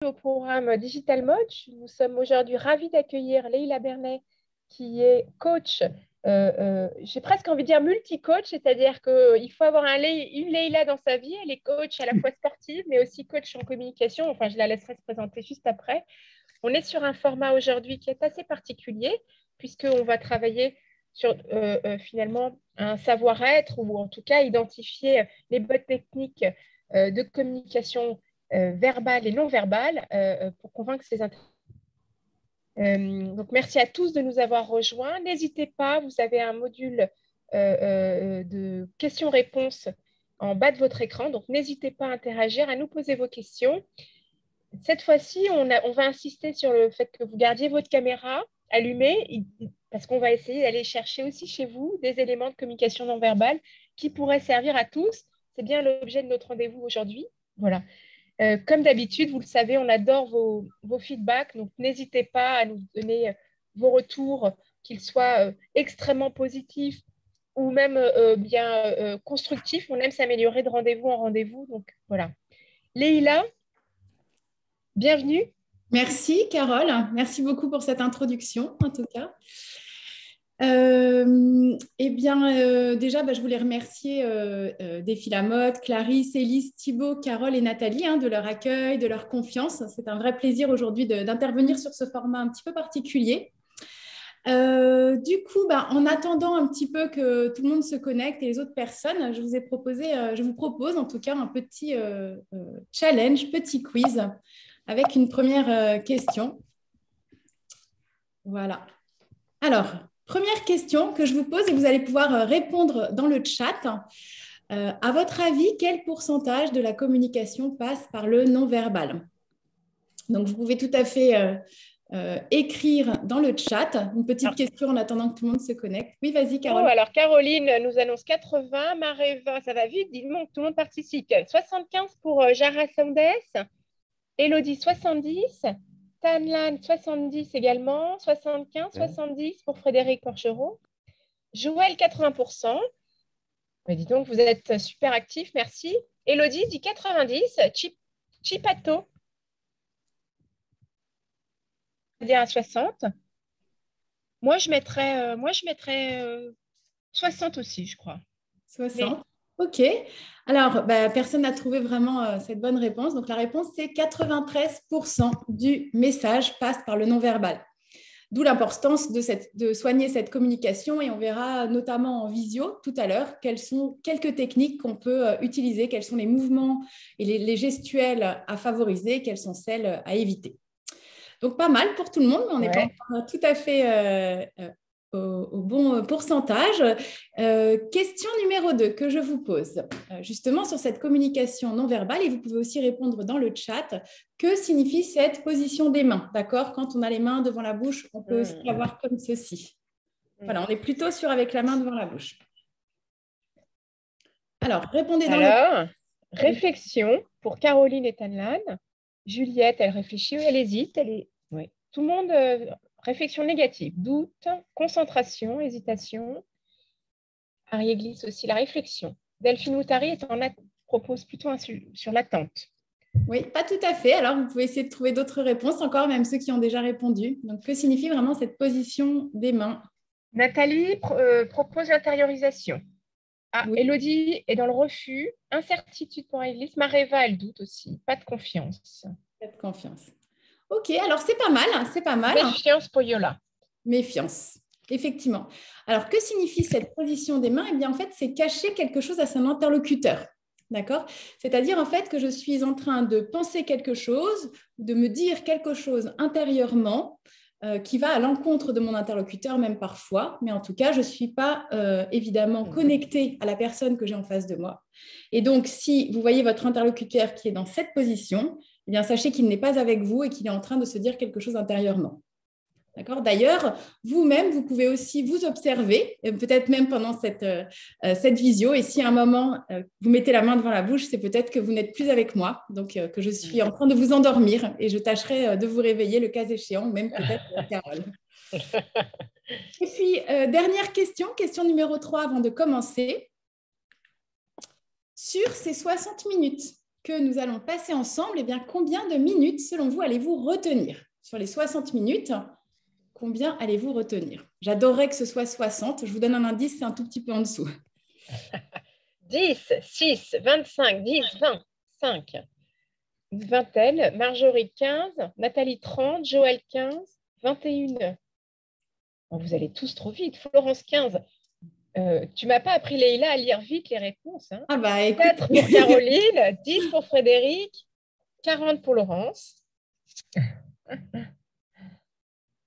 Au programme Digital Mode. Nous sommes aujourd'hui ravis d'accueillir Leïla Bernet, qui est coach. J'ai presque envie de dire multi-coach, c'est-à-dire qu'il faut avoir une Leïla dans sa vie. Elle est coach à la fois sportive, mais aussi coach en communication. Enfin, je la laisserai se présenter juste après. On est sur un format aujourd'hui qui est assez particulier, puisqu'on va travailler sur finalement un savoir-être, ou en tout cas identifier les bonnes techniques de communication verbale et non verbale pour convaincre ses intéressés. Donc, merci à tous de nous avoir rejoints. N'hésitez pas, vous avez un module de questions-réponses en bas de votre écran. Donc, n'hésitez pas à interagir, à nous poser vos questions. Cette fois-ci, on va insister sur le fait que vous gardiez votre caméra allumée parce qu'on va essayer d'aller chercher aussi chez vous des éléments de communication non verbale qui pourraient servir à tous. C'est bien l'objet de notre rendez-vous aujourd'hui. Voilà. Comme d'habitude, vous le savez, on adore vos feedbacks, donc n'hésitez pas à nous donner vos retours, qu'ils soient extrêmement positifs ou même bien constructifs. On aime s'améliorer de rendez-vous en rendez-vous, donc voilà. Leïla, bienvenue. Merci Carole, merci beaucoup pour cette introduction en tout cas. Déjà, je voulais remercier Défi la Mode, Clarisse, Élise, Thibaut, Carole et Nathalie de leur accueil, de leur confiance. C'est un vrai plaisir aujourd'hui d'intervenir sur ce format un petit peu particulier. En attendant un petit peu que tout le monde se connecte et les autres personnes, je vous propose en tout cas un petit challenge, petit quiz avec une première question. Voilà. Alors, première question que je vous pose et vous allez pouvoir répondre dans le chat. À votre avis, quel pourcentage de la communication passe par le non-verbal? Donc, vous pouvez tout à fait écrire dans le chat une petite question en attendant que tout le monde se connecte. Oui, vas-y, Carole. Alors, Caroline nous annonce 80, Maréva, ça va vite, dis-moi que tout le monde participe. 75 pour Jara Soundes, Elodie 70, Tanlan 70 également, 75, 70 pour Frédéric Porchereau, Joël 80%. Mais dis donc, vous êtes super actifs, merci. Elodie dit 90, Chipato dire à 60. Moi, je mettrais 60 aussi, je crois. 60. OK. Alors, personne n'a trouvé vraiment cette bonne réponse. Donc, la réponse, c'est 93% du message passe par le non-verbal. D'où l'importance de soigner cette communication. Et on verra notamment en visio tout à l'heure quelles sont quelques techniques qu'on peut utiliser, quels sont les mouvements et les gestuels à favoriser, quelles sont celles à éviter. Donc, pas mal pour tout le monde, mais on n'est pas encore tout à fait au bon pourcentage. Question numéro 2 que je vous pose, justement sur cette communication non verbale, et vous pouvez aussi répondre dans le chat. Que signifie cette position des mains? D'accord, quand on a les mains devant la bouche, on peut aussi l'avoir comme ceci. Voilà, on est plutôt sur avec la main devant la bouche. Alors, répondez dans le chat. Réflexion pour Caroline et Tanlan. Juliette, elle réfléchit, elle hésite. Oui. Tout le monde, réflexion négative, doute, concentration, hésitation. Harry glisse aussi la réflexion. Delphine Outari propose plutôt sur l'attente. Oui, pas tout à fait. Alors, vous pouvez essayer de trouver d'autres réponses encore, même ceux qui ont déjà répondu. Donc, que signifie vraiment cette position des mains? Nathalie propose l'intériorisation. Oui. Elodie est dans le refus. Incertitude pour Elise. Maréva, elle doute aussi. Pas de confiance. Pas de confiance. OK, alors c'est pas mal. C'est pas mal. Méfiance pour Yola. Méfiance, effectivement. Alors, que signifie cette position des mains? Eh bien, en fait, c'est cacher quelque chose à son interlocuteur. D'accord? C'est-à-dire, en fait, que je suis en train de penser quelque chose, de me dire quelque chose intérieurement qui va à l'encontre de mon interlocuteur, même parfois. Mais en tout cas, je ne suis pas évidemment connectée à la personne que j'ai en face de moi. Et donc, si vous voyez votre interlocuteur qui est dans cette position, eh bien, sachez qu'il n'est pas avec vous et qu'il est en train de se dire quelque chose intérieurement. D'accord. D'ailleurs, vous-même, vous pouvez aussi vous observer, peut-être même pendant cette visio. Et si à un moment, vous mettez la main devant la bouche, c'est peut-être que vous n'êtes plus avec moi, donc que je suis en train de vous endormir et je tâcherai de vous réveiller le cas échéant, même peut-être Carole. Et puis, dernière question numéro 3 avant de commencer. Sur ces 60 minutes que nous allons passer ensemble, eh bien, combien de minutes, selon vous, allez-vous retenir? Sur les 60 minutes, combien allez-vous retenir? J'adorerais que ce soit 60. Je vous donne un indice, c'est un tout petit peu en dessous. 10, 6, 25, 10, 20, 5. Une vingtaine. Marjorie, 15. Nathalie, 30. Joël, 15. 21. Oh, vous allez tous trop vite. Florence, 15. Tu m'as pas appris, Leïla, à lire vite les réponses. Hein. Ah bah écoute. 4 pour Caroline, 10 pour Frédéric, 40 pour Laurence,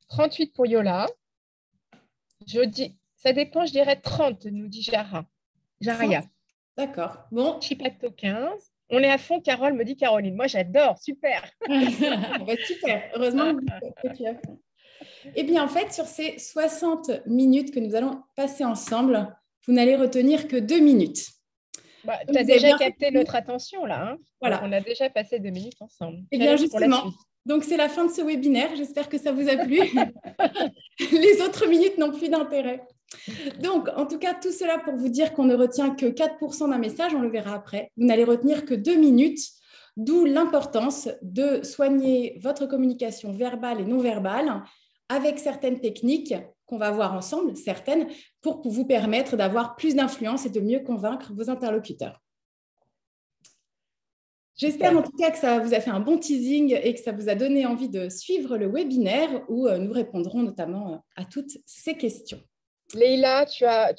38 pour Yola. Ça dépend, je dirais 30, nous dit Jaria. D'accord. Bon. Chipato, 15. On est à fond, Carole, me dit Caroline. Moi, j'adore, super. Bah, super, heureusement que tu as fait. Eh bien, en fait, sur ces 60 minutes que nous allons passer ensemble, vous n'allez retenir que 2 minutes. Bah, tu as déjà capté notre attention, là. Hein. Voilà. Donc, on a déjà passé 2 minutes ensemble. Eh bien, justement, donc c'est la fin de ce webinaire. J'espère que ça vous a plu. Les autres minutes n'ont plus d'intérêt. Donc, en tout cas, tout cela pour vous dire qu'on ne retient que 4% d'un message, on le verra après. Vous n'allez retenir que 2 minutes, d'où l'importance de soigner votre communication verbale et non verbale avec certaines techniques qu'on va voir ensemble, certaines, pour vous permettre d'avoir plus d'influence et de mieux convaincre vos interlocuteurs. J'espère en tout cas que ça vous a fait un bon teasing et que ça vous a donné envie de suivre le webinaire où nous répondrons notamment à toutes ces questions. Leïla, tu as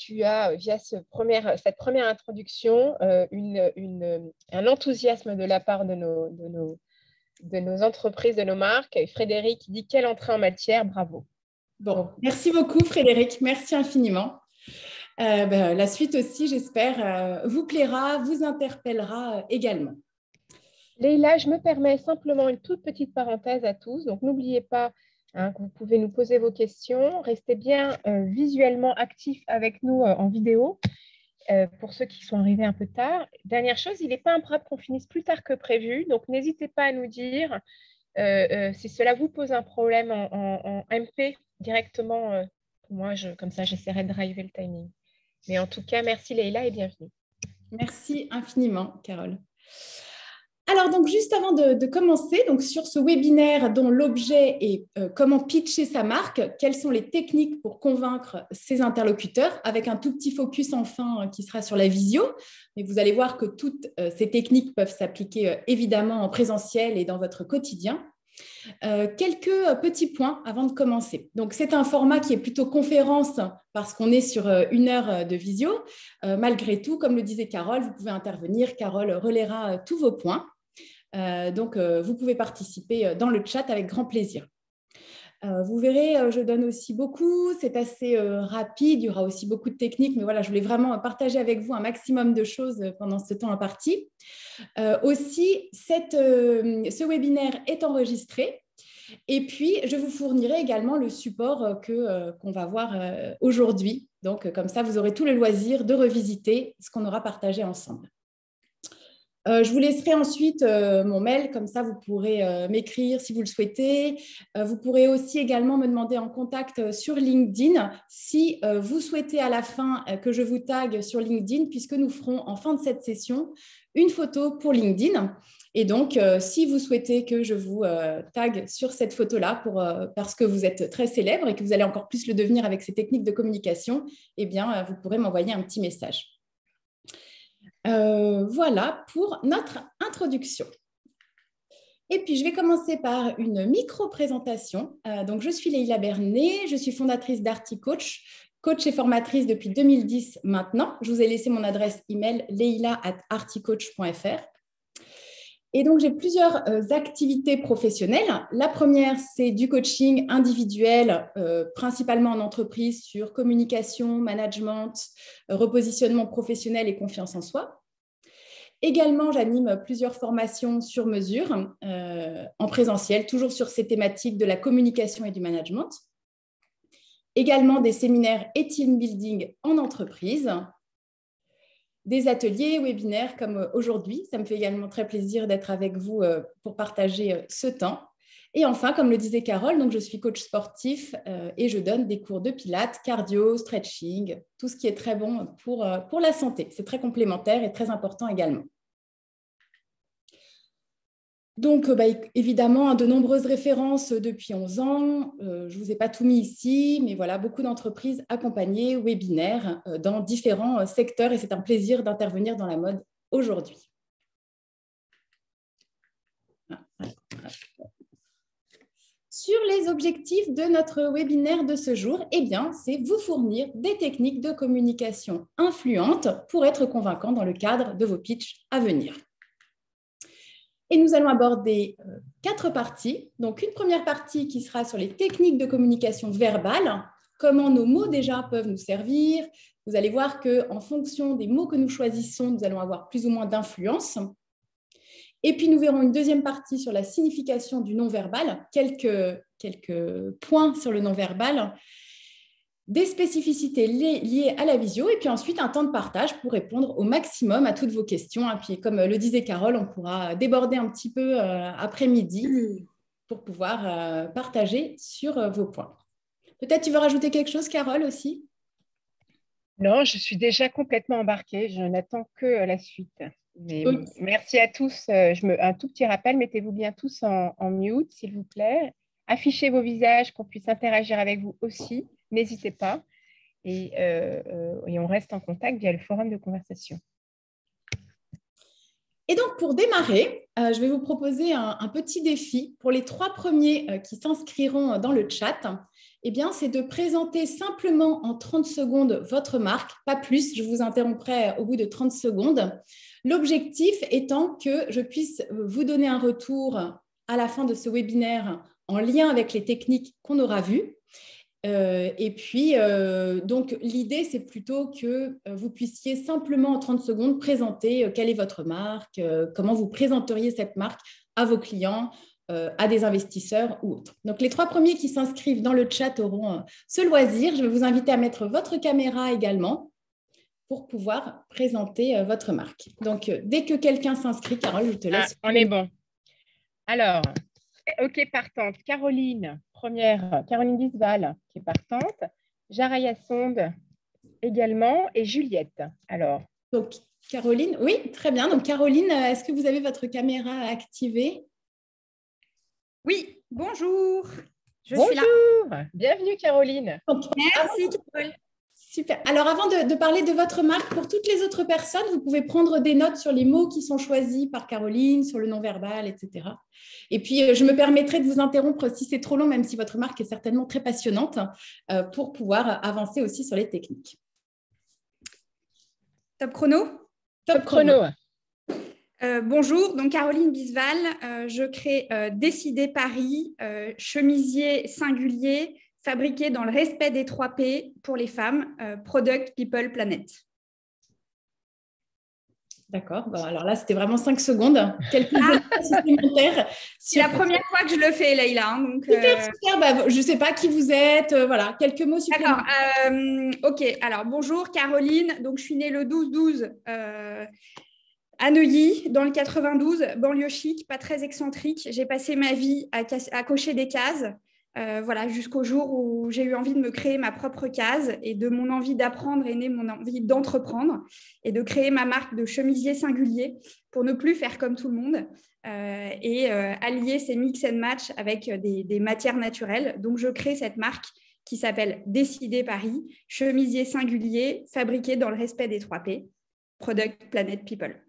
via cette première introduction, un enthousiasme de la part de nos entreprises, de nos marques. Et Frédéric dit quelle entrée en matière, bravo. Bon, merci beaucoup Frédéric, merci infiniment. La suite aussi, j'espère, vous plaira, vous interpellera également. Leïla, je me permets simplement une toute petite parenthèse à tous. Donc, n'oubliez pas que vous pouvez nous poser vos questions. Restez bien visuellement actifs avec nous en vidéo pour ceux qui sont arrivés un peu tard. Dernière chose, il n'est pas improbable qu'on finisse plus tard que prévu. Donc, n'hésitez pas à nous dire si cela vous pose un problème en MP directement. Pour moi, comme ça, j'essaierai de driver le timing. Mais en tout cas, merci Leïla et bienvenue. Merci infiniment, Carole. Alors, donc, juste avant de commencer, donc, sur ce webinaire dont l'objet est comment pitcher sa marque, quelles sont les techniques pour convaincre ses interlocuteurs, avec un tout petit focus enfin qui sera sur la visio. Mais vous allez voir que toutes ces techniques peuvent s'appliquer évidemment en présentiel et dans votre quotidien. Quelques petits points avant de commencer. Donc, c'est un format qui est plutôt conférence parce qu'on est sur 1 heure de visio. Malgré tout, comme le disait Carole, vous pouvez intervenir. Carole relaiera tous vos points. Donc, vous pouvez participer dans le chat avec grand plaisir. Vous verrez, je donne aussi beaucoup, c'est assez rapide, il y aura aussi beaucoup de techniques, mais voilà, je voulais vraiment partager avec vous un maximum de choses pendant ce temps imparti. Aussi, ce webinaire est enregistré et puis je vous fournirai également le support qu'on va voir aujourd'hui. Donc, comme ça, vous aurez tout le loisir de revisiter ce qu'on aura partagé ensemble. Je vous laisserai ensuite mon mail, comme ça vous pourrez m'écrire si vous le souhaitez. Vous pourrez aussi également me demander en contact sur LinkedIn si vous souhaitez à la fin que je vous tague sur LinkedIn, puisque nous ferons en fin de cette session une photo pour LinkedIn. Et donc, si vous souhaitez que je vous tague sur cette photo-là parce que vous êtes très célèbre et que vous allez encore plus le devenir avec ces techniques de communication, eh bien, vous pourrez m'envoyer un petit message. Voilà pour notre introduction. Et puis, je vais commencer par une micro-présentation. Donc, je suis Leïla Bernet, je suis fondatrice d'Articoach, coach et formatrice depuis 2010 maintenant. Je vous ai laissé mon adresse email leila@articoach.fr. Et donc, j'ai plusieurs activités professionnelles. La première, c'est du coaching individuel, principalement en entreprise, sur communication, management, repositionnement professionnel et confiance en soi. Également, j'anime plusieurs formations sur mesure en présentiel, toujours sur ces thématiques de la communication et du management. Également, des séminaires et team building en entreprise. Des ateliers, webinaires comme aujourd'hui. Ça me fait également très plaisir d'être avec vous pour partager ce temps. Et enfin, comme le disait Carole, donc je suis coach sportif et je donne des cours de pilates, cardio, stretching, tout ce qui est très bon pour la santé. C'est très complémentaire et très important également. Donc, évidemment, hein, de nombreuses références depuis 11 ans. Je ne vous ai pas tout mis ici, mais voilà, beaucoup d'entreprises accompagnées, webinaires, dans différents secteurs et c'est un plaisir d'intervenir dans la mode aujourd'hui. Sur les objectifs de notre webinaire de ce jour, eh bien, c'est vous fournir des techniques de communication influentes pour être convaincant dans le cadre de vos pitchs à venir. Et nous allons aborder 4 parties. Donc, une première partie qui sera sur les techniques de communication verbale, comment nos mots déjà peuvent nous servir. Vous allez voir qu'en fonction des mots que nous choisissons, nous allons avoir plus ou moins d'influence. Et puis, nous verrons une deuxième partie sur la signification du non-verbal, quelques points sur le non-verbal, des spécificités liées à la visio, et puis ensuite un temps de partage pour répondre au maximum à toutes vos questions. Et puis, comme le disait Carole, on pourra déborder un petit peu après-midi pour pouvoir partager sur vos points. Peut-être tu veux rajouter quelque chose, Carole, aussi? Non, je suis déjà complètement embarquée. Je n'attends que la suite. Mais Ok. oui, merci à tous. Un tout petit rappel, mettez-vous bien tous en mute, s'il vous plaît. Affichez vos visages, qu'on puisse interagir avec vous aussi. N'hésitez pas. Et on reste en contact via le forum de conversation. Et donc, pour démarrer, je vais vous proposer un petit défi pour les 3 premiers qui s'inscriront dans le chat. Eh bien, c'est de présenter simplement en 30 secondes votre marque, pas plus. Je vous interromprai au bout de 30 secondes. L'objectif étant que je puisse vous donner un retour à la fin de ce webinaire en lien avec les techniques qu'on aura vues. Donc, l'idée, c'est plutôt que vous puissiez simplement en 30 secondes présenter quelle est votre marque, comment vous présenteriez cette marque à vos clients, à des investisseurs ou autres. Donc, les 3 premiers qui s'inscrivent dans le chat auront ce loisir. Je vais vous inviter à mettre votre caméra également pour pouvoir présenter votre marque. Donc, dès que quelqu'un s'inscrit, Carole, je te laisse. On est bon. Alors, OK, partante. Caroline, première. Caroline Bisbal, qui est partante. Jaraya Sonde également. Et Juliette. Alors. Donc, Caroline, oui, très bien. Donc, Caroline, est-ce que vous avez votre caméra activée? Oui, bonjour. Bonjour, suis là. Bienvenue Caroline. Merci Carole. Super. Alors, avant de parler de votre marque, pour toutes les autres personnes, vous pouvez prendre des notes sur les mots qui sont choisis par Caroline, sur le non-verbal, etc. Et puis, je me permettrai de vous interrompre si c'est trop long, même si votre marque est certainement très passionnante, pour pouvoir avancer aussi sur les techniques. Top chrono? Top chrono. Bonjour, donc Caroline Bisval, je crée Décider Paris, chemisier singulier, fabriqué dans le respect des 3 P pour les femmes, Product, People, Planet. D'accord, bon, alors là, c'était vraiment 5 secondes. Quelques supplémentaires. C'est la première fois que je le fais, Leïla. Hein, donc, super. Bah, je ne sais pas qui vous êtes. Voilà, quelques mots supplémentaires. D'accord, ok. Alors, bonjour Caroline. Donc, je suis née le 12-12 à Neuilly, dans le 92, banlieue chic, pas très excentrique. J'ai passé ma vie à cocher des cases. Voilà, jusqu'au jour où j'ai eu envie de me créer ma propre case et de mon envie d'apprendre est née mon envie d'entreprendre et de créer ma marque de chemisier singulier pour ne plus faire comme tout le monde et allier ces mix and match avec des matières naturelles. Donc, je crée cette marque qui s'appelle Décider Paris, chemisier singulier fabriqué dans le respect des 3 P, Product, Planet, People.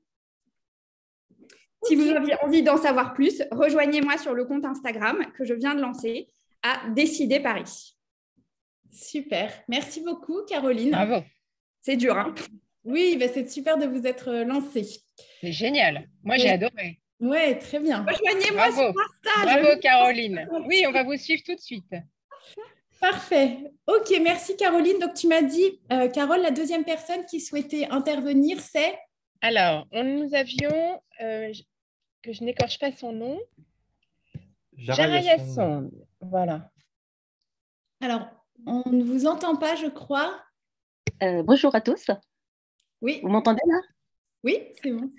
Si vous avez envie d'en savoir plus, rejoignez-moi sur le compte Instagram que je viens de lancer à Décider Paris. Super. Merci beaucoup, Caroline. Bravo. C'est dur, hein? Oui, bah c'est super de vous être lancée. C'est génial. Moi, j'ai adoré. Oui, très bien. Rejoignez-moi sur Insta. Bravo, Caroline. Oui, on va vous suivre tout de suite. Parfait. Ok, merci, Caroline. Donc, tu m'as dit, Carole, la deuxième personne qui souhaitait intervenir, c'est? Alors, nous avions, que je n'écorche pas son nom, Jaraya Sonde. Voilà. Alors, on ne vous entend pas, je crois. Bonjour à tous. Oui. Vous m'entendez là? Oui, c'est bon.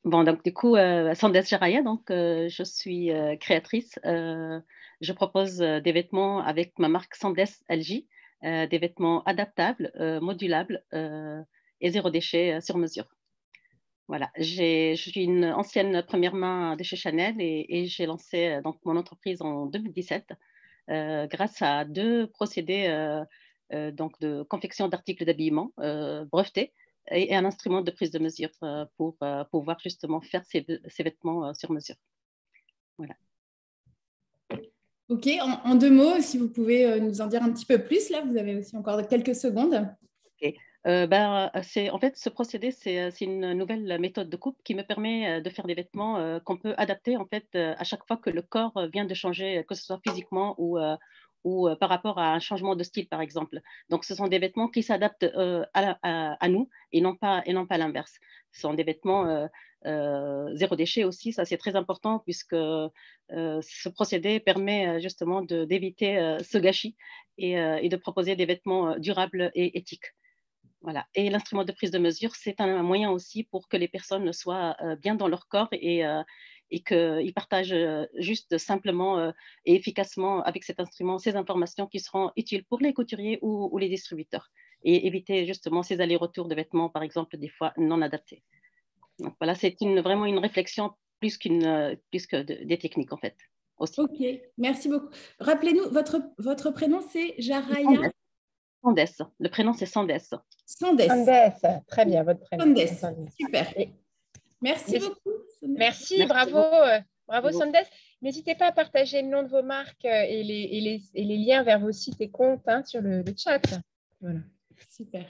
Bon, donc du coup, Sandes Jaraya, donc je suis créatrice. Je propose des vêtements avec ma marque Sandes LJ, des vêtements adaptables, modulables et zéro déchet sur mesure. Voilà, je suis une ancienne première main de chez Chanel et j'ai lancé donc mon entreprise en 2017 grâce à 2 procédés donc de confection d'articles d'habillement brevetés et un instrument de prise de mesure pour pouvoir justement faire ces vêtements sur mesure. Voilà. Ok, en 2 mots, si vous pouvez nous en dire un petit peu plus, là, vous avez aussi encore quelques secondes. Ok. En fait, ce procédé, c'est une nouvelle méthode de coupe qui me permet de faire des vêtements qu'on peut adapter en fait à chaque fois que le corps vient de changer, que ce soit physiquement ou par rapport à un changement de style, par exemple. Donc, ce sont des vêtements qui s'adaptent à nous et non pas l'inverse. Ce sont des vêtements zéro déchet aussi, ça c'est très important puisque ce procédé permet justement d'éviter ce gâchis et de proposer des vêtements durables et éthiques. Voilà. Et l'instrument de prise de mesure, c'est un moyen aussi pour que les personnes soient bien dans leur corps et qu'ils partagent juste simplement et efficacement avec cet instrument ces informations qui seront utiles pour les couturiers ou les distributeurs et éviter justement ces allers-retours de vêtements, par exemple, des fois non adaptés. Donc voilà, c'est vraiment une réflexion plus que des techniques en fait. Aussi. Ok, merci beaucoup. Rappelez-nous, votre prénom, c'est Jaraya Sandès. Le prénom, c'est Sandès. Sandès. Sandès, très bien, votre prénom. Sandès, super. Merci beaucoup. Merci, bravo, bravo Sandès. N'hésitez pas à partager le nom de vos marques et les liens vers vos sites et comptes sur le chat. Voilà. Super.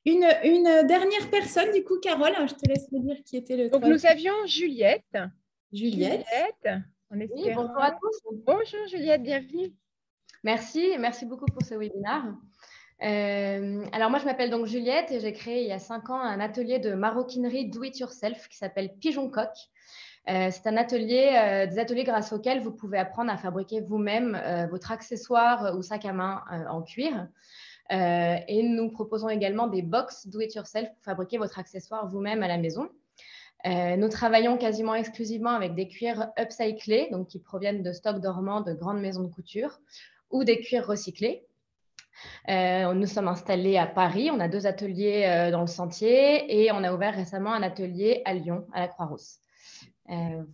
Une dernière personne, du coup, Carole, je te laisse me dire qui était le Donc, nous avions Juliette. Juliette. On espère. Oui, bonjour à tous. Bonjour Juliette, bienvenue. Merci beaucoup pour ce webinaire. Alors moi, je m'appelle donc Juliette et j'ai créé il y a 5 ans un atelier de maroquinerie do-it-yourself qui s'appelle Pigeon Coq. C'est un atelier, des ateliers grâce auxquels vous pouvez apprendre à fabriquer vous-même votre accessoire ou sac à main en cuir. Et nous proposons également des box do-it-yourself pour fabriquer votre accessoire vous-même à la maison. Nous travaillons quasiment exclusivement avec des cuirs upcyclés, donc qui proviennent de stocks dormants de grandes maisons de couture ou des cuirs recyclés. Nous sommes installés à Paris, on a 2 ateliers dans le Sentier et on a ouvert récemment un atelier à Lyon, à la Croix-Rousse.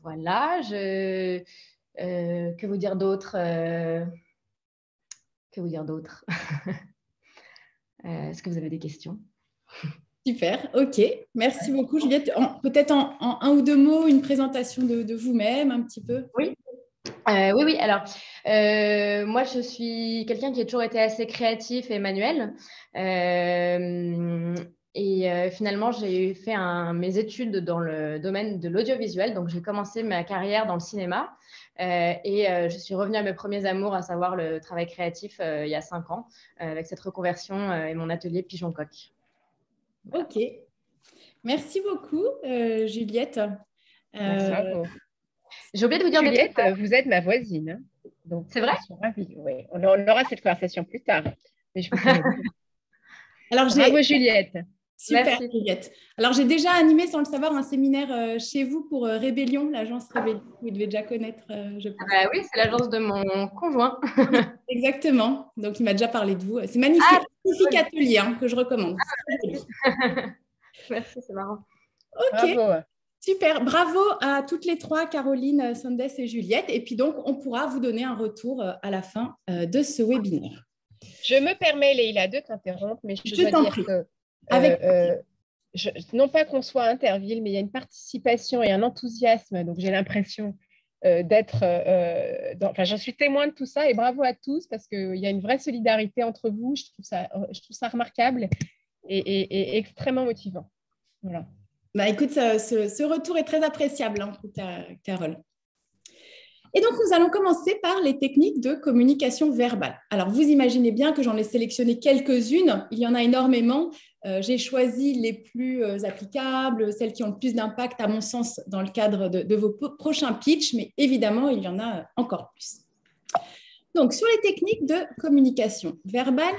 Voilà, que vous dire d'autre Est-ce que vous avez des questions? Super, ok. Merci beaucoup, Juliette. Peut-être en 1 ou 2 mots, une présentation de vous-même, un petit peu. Oui. Oui. Alors, moi, je suis quelqu'un qui a toujours été assez créatif et manuel. Finalement, j'ai fait mes études dans le domaine de l'audiovisuel. Donc, j'ai commencé ma carrière dans le cinéma. Je suis revenue à mes premiers amours, à savoir le travail créatif, il y a 5 ans, avec cette reconversion et mon atelier Pigeon Coq. Voilà. Ok. Merci beaucoup, Juliette. Merci à vous. J'ai oublié de vous dire Juliette, vous êtes ma voisine. Donc, c'est vrai? Je suis ravie. Oui. On aura cette conversation plus tard. Mais je Alors, bravo Juliette. Super, merci. Juliette. Alors, j'ai déjà animé, sans le savoir, un séminaire chez vous pour Rébellion, l'agence Rébellion. Vous devez déjà connaître, je pense. Oui, c'est l'agence de mon conjoint. Exactement. Donc, il m'a déjà parlé de vous. C'est magnifique. Magnifique atelier que je recommande. Merci, c'est marrant. Ok. Bravo. Super, bravo à toutes les 3, Caroline, Sandès et Juliette. Et puis donc, on pourra vous donner un retour à la fin de ce webinaire. Je me permets, Leïla, de t'interrompre, mais je dois dire que, non pas qu'on soit à Interville, mais il y a une participation et un enthousiasme. Donc, j'ai l'impression d'être... j'en suis témoin de tout ça et bravo à tous parce qu'il y a une vraie solidarité entre vous. Je trouve ça remarquable et extrêmement motivant. Voilà. Bah, écoute, ce retour est très appréciable, Carole. Et donc, nous allons commencer par les techniques de communication verbale. Alors, vous imaginez bien que j'en ai sélectionné quelques-unes. Il y en a énormément. J'ai choisi les plus applicables, celles qui ont le plus d'impact, à mon sens, dans le cadre de vos prochains pitchs. Mais évidemment, il y en a encore plus. Donc, sur les techniques de communication verbale,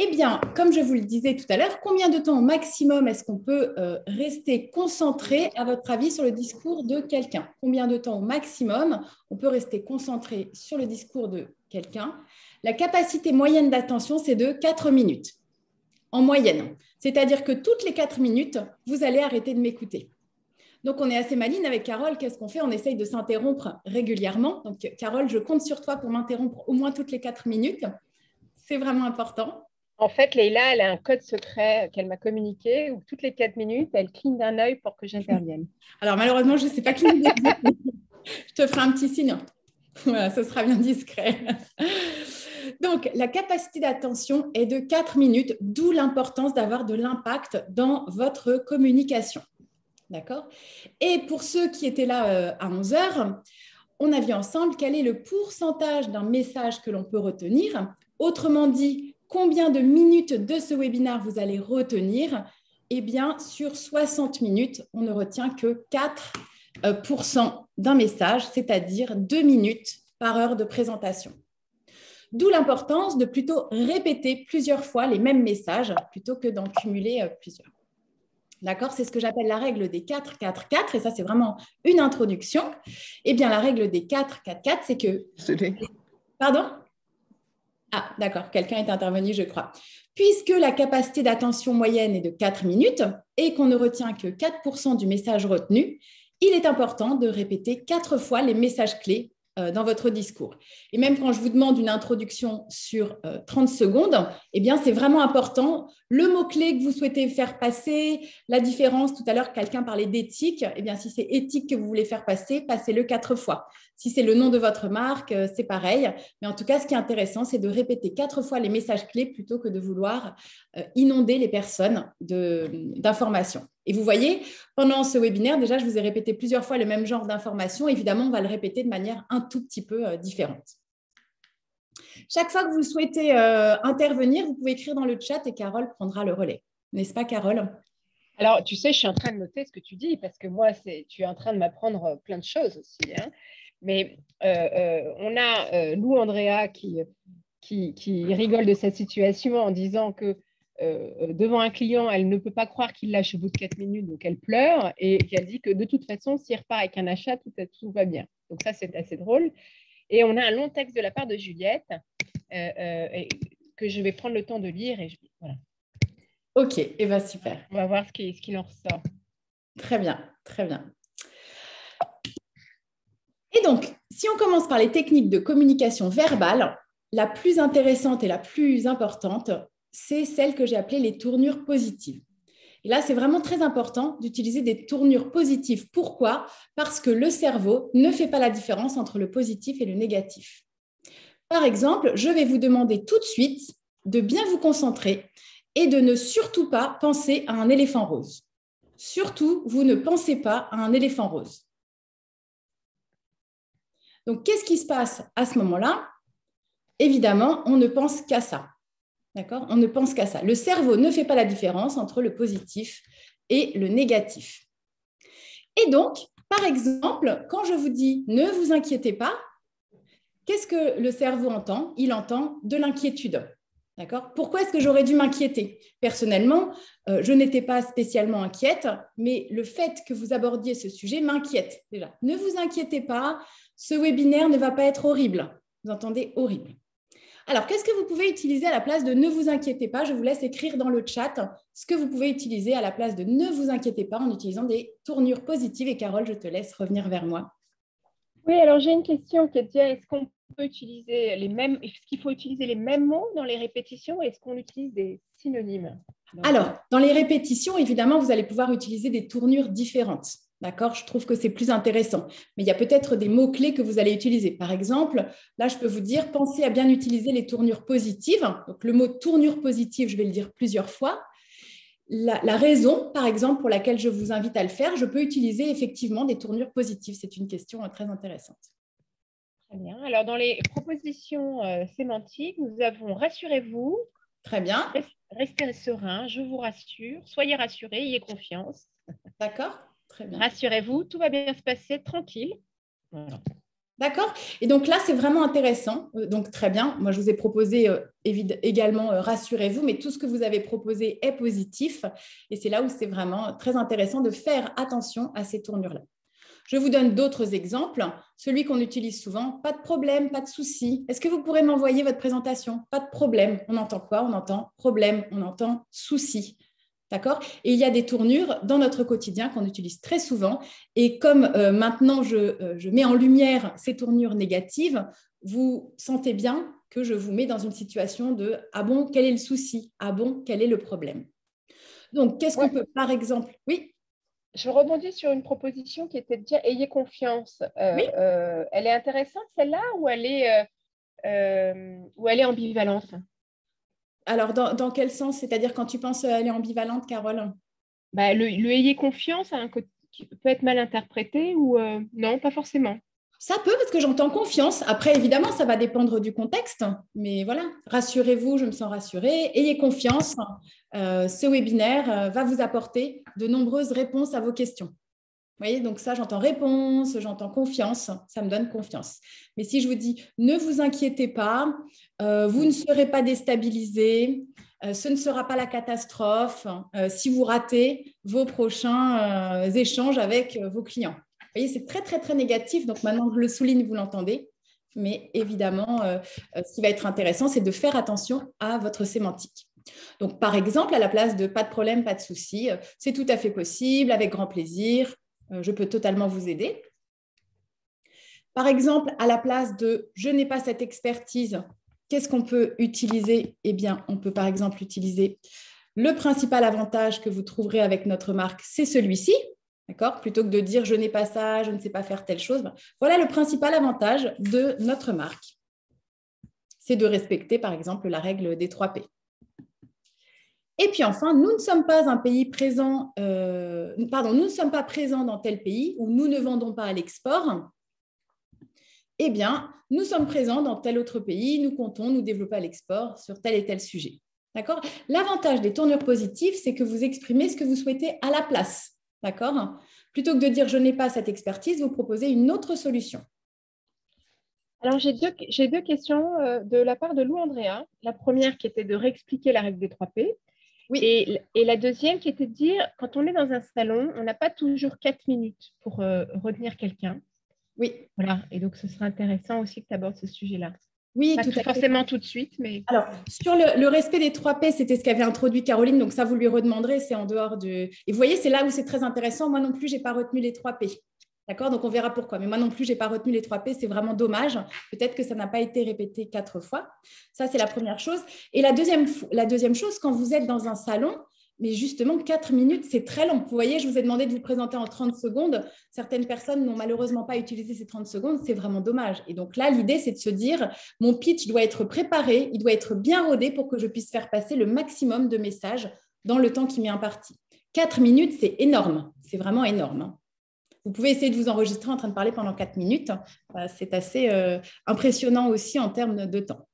eh bien, comme je vous le disais tout à l'heure, combien de temps au maximum est-ce qu'on peut rester concentré, à votre avis, sur le discours de quelqu'un? Combien de temps au maximum on peut rester concentré sur le discours de quelqu'un? La capacité moyenne d'attention, c'est de 4 minutes. en moyenne. C'est-à-dire que toutes les 4 minutes, vous allez arrêter de m'écouter. Donc, on est assez maligne avec Carole. Qu'est-ce qu'on fait? On essaye de s'interrompre régulièrement. Donc, Carole, je compte sur toi pour m'interrompre au moins toutes les 4 minutes. C'est vraiment important. En fait, Leïla, elle a un code secret qu'elle m'a communiqué où toutes les 4 minutes, elle cligne d'un œil pour que j'intervienne. Alors, malheureusement, je ne sais pas cligner. Je te ferai un petit signe. Voilà, ce sera bien discret. Donc, la capacité d'attention est de 4 minutes, d'où l'importance d'avoir de l'impact dans votre communication. D'accord? Et pour ceux qui étaient là à 11 heures, on a vu ensemble quel est le pourcentage d'un message que l'on peut retenir. Autrement dit, combien de minutes de ce webinaire vous allez retenir? Eh bien, sur 60 minutes, on ne retient que 4% d'un message, c'est-à-dire 2 minutes par heure de présentation. D'où l'importance de plutôt répéter plusieurs fois les mêmes messages plutôt que d'en cumuler plusieurs. D'accord? C'est ce que j'appelle la règle des 4-4-4, et ça, c'est vraiment une introduction. Eh bien, la règle des 4-4-4, c'est que… Pardon? Ah, d'accord, quelqu'un est intervenu, je crois. Puisque la capacité d'attention moyenne est de 4 minutes et qu'on ne retient que 4% du message retenu, il est important de répéter 4 fois les messages clés dans votre discours. Et même quand je vous demande une introduction sur 30 secondes, eh bien, c'est vraiment important. Le mot-clé que vous souhaitez faire passer, la différence, tout à l'heure, quelqu'un parlait d'éthique. Eh bien, si c'est éthique que vous voulez faire passer, passez-le 4 fois. Si c'est le nom de votre marque, c'est pareil. Mais en tout cas, ce qui est intéressant, c'est de répéter 4 fois les messages clés plutôt que de vouloir inonder les personnes d'informations. Et vous voyez, pendant ce webinaire, déjà, je vous ai répété plusieurs fois le même genre d'informations. Évidemment, on va le répéter de manière un tout petit peu différente. Chaque fois que vous souhaitez intervenir, vous pouvez écrire dans le chat et Carole prendra le relais. N'est-ce pas, Carole? Alors, tu sais, je suis en train de noter ce que tu dis parce que moi, tu es en train de m'apprendre plein de choses aussi. Hein. Mais on a Lou Andrea qui rigole de cette situation en disant que devant un client, elle ne peut pas croire qu'il lâche au bout de 4 minutes, donc elle pleure et qu'elle dit que de toute façon, s'il repart avec un achat, tout va bien. Donc ça, c'est assez drôle. Et on a un long texte de la part de Juliette que je vais prendre le temps de lire. Et voilà. Ok, et bien super. On va voir ce qu'il en ressort. Très bien, très bien. Et donc, si on commence par les techniques de communication verbale, la plus intéressante et la plus importante, c'est celle que j'ai appelée les tournures positives. Et là, c'est vraiment très important d'utiliser des tournures positives. Pourquoi? Parce que le cerveau ne fait pas la différence entre le positif et le négatif. Par exemple, je vais vous demander tout de suite de bien vous concentrer et de ne surtout pas penser à un éléphant rose. Surtout, vous ne pensez pas à un éléphant rose. Donc, qu'est-ce qui se passe à ce moment-là? Évidemment, on ne pense qu'à ça. D'accord? On ne pense qu'à ça. Le cerveau ne fait pas la différence entre le positif et le négatif. Et donc, par exemple, quand je vous dis « ne vous inquiétez pas », qu'est-ce que le cerveau entend? Il entend de l'inquiétude. D'accord? Pourquoi est-ce que j'aurais dû m'inquiéter? Personnellement, je n'étais pas spécialement inquiète, mais le fait que vous abordiez ce sujet m'inquiète déjà. Ne vous inquiétez pas, ce webinaire ne va pas être horrible. Vous entendez? Horrible. Alors, qu'est-ce que vous pouvez utiliser à la place de « ne vous inquiétez pas » Je vous laisse écrire dans le chat ce que vous pouvez utiliser à la place de « ne vous inquiétez pas » en utilisant des tournures positives. Et Carole, je te laisse revenir vers moi. Oui, alors j'ai une question qui est de dire, est-ce qu'on peut utiliser est-ce qu'il faut utiliser les mêmes mots dans les répétitions? Est-ce qu'on utilise des synonymes? Alors, dans les répétitions, évidemment, vous allez pouvoir utiliser des tournures différentes. D'accord? Je trouve que c'est plus intéressant. Mais il y a peut-être des mots-clés que vous allez utiliser. Par exemple, là, je peux vous dire, pensez à bien utiliser les tournures positives. Donc, le mot tournure positive, je vais le dire plusieurs fois. La raison, par exemple, pour laquelle je vous invite à le faire, je peux utiliser effectivement des tournures positives. C'est une question très intéressante. Très bien. Alors, dans les propositions sémantiques, nous avons « rassurez-vous ». Très bien. Restez serein, je vous rassure. Soyez rassurés, ayez confiance. D'accord. Très bien. Rassurez-vous, tout va bien se passer, tranquille. Voilà. D'accord. Et donc là, c'est vraiment intéressant. Donc, très bien. Moi, je vous ai proposé également rassurez-vous, mais tout ce que vous avez proposé est positif. Et c'est là où c'est vraiment très intéressant de faire attention à ces tournures-là. Je vous donne d'autres exemples. Celui qu'on utilise souvent, pas de problème, pas de souci. Est-ce que vous pourrez m'envoyer votre présentation? Pas de problème. On entend quoi? On entend problème, on entend souci. D'accord? Et il y a des tournures dans notre quotidien qu'on utilise très souvent. Et comme maintenant, je mets en lumière ces tournures négatives, vous sentez bien que je vous mets dans une situation de « Ah bon, quel est le souci? Ah bon, quel est le problème ?» Donc, qu'est-ce qu'on peut, par exemple… Oui? Je rebondis sur une proposition qui était de dire « Ayez confiance ». Oui. Elle est intéressante, celle-là, ou elle est ambivalente? Alors, dans quel sens? C'est-à-dire quand tu penses elle est ambivalente, Carole? Bah, le ayez confiance qui peut être mal interprété ou non, pas forcément. Ça peut, parce que j'entends confiance. Après, évidemment, ça va dépendre du contexte. Mais voilà, rassurez-vous, je me sens rassurée. Ayez confiance. Ce webinaire va vous apporter de nombreuses réponses à vos questions. Vous voyez, donc ça, j'entends réponse, j'entends confiance. Ça me donne confiance. Mais si je vous dis, ne vous inquiétez pas, vous ne serez pas déstabilisé, ce ne sera pas la catastrophe si vous ratez vos prochains échanges avec vos clients. Vous voyez, c'est très, très, très négatif. Donc, maintenant que je le souligne, vous l'entendez. Mais évidemment, ce qui va être intéressant, c'est de faire attention à votre sémantique. Donc, par exemple, à la place de « pas de problème, pas de souci », c'est tout à fait possible, avec grand plaisir, je peux totalement vous aider. Par exemple, à la place de « je n'ai pas cette expertise », qu'est-ce qu'on peut utiliser? Eh bien, on peut par exemple utiliser le principal avantage que vous trouverez avec notre marque, c'est celui-ci. D'accord? Plutôt que de dire « je n'ai pas ça, je ne sais pas faire telle chose », voilà le principal avantage de notre marque. C'est de respecter, par exemple, la règle des 3 P. Et puis enfin, nous ne sommes pas un pays présent, nous ne sommes pas présents dans tel pays où nous ne vendons pas à l'export. Eh bien, nous sommes présents dans tel autre pays, nous comptons nous développer à l'export sur tel et tel sujet. D'accord? L'avantage des tournures positives, c'est que vous exprimez ce que vous souhaitez à la place. D'accord? Plutôt que de dire « je n'ai pas cette expertise », vous proposez une autre solution. Alors, j'ai deux questions de la part de Lou Andrea. La première qui était de réexpliquer la règle des 3 P. Oui. Et la deuxième qui était de dire, quand on est dans un salon, on n'a pas toujours 4 minutes pour retenir quelqu'un. Oui. Voilà. Et donc, ce serait intéressant aussi que tu abordes ce sujet-là. Oui, pas tout à fait. Forcément tout de suite, mais… Alors, sur le respect des 3 P, c'était ce qu'avait introduit Caroline, donc ça, vous lui redemanderez, c'est en dehors de… Et vous voyez, c'est là où c'est très intéressant. Moi non plus, je n'ai pas retenu les 3 P. D'accord? Donc, on verra pourquoi. Mais moi non plus, je n'ai pas retenu les 3 P. C'est vraiment dommage. Peut-être que ça n'a pas été répété 4 fois. Ça, c'est la première chose. Et la deuxième chose, quand vous êtes dans un salon, mais justement, 4 minutes, c'est très long. Vous voyez, je vous ai demandé de vous présenter en 30 secondes. Certaines personnes n'ont malheureusement pas utilisé ces 30 secondes. C'est vraiment dommage. Et donc là, l'idée, c'est de se dire, mon pitch doit être préparé, il doit être bien rodé pour que je puisse faire passer le maximum de messages dans le temps qui m'est imparti. 4 minutes, c'est énorme. C'est vraiment énorme. Vous pouvez essayer de vous enregistrer en train de parler pendant 4 minutes. C'est assez impressionnant aussi en termes de temps.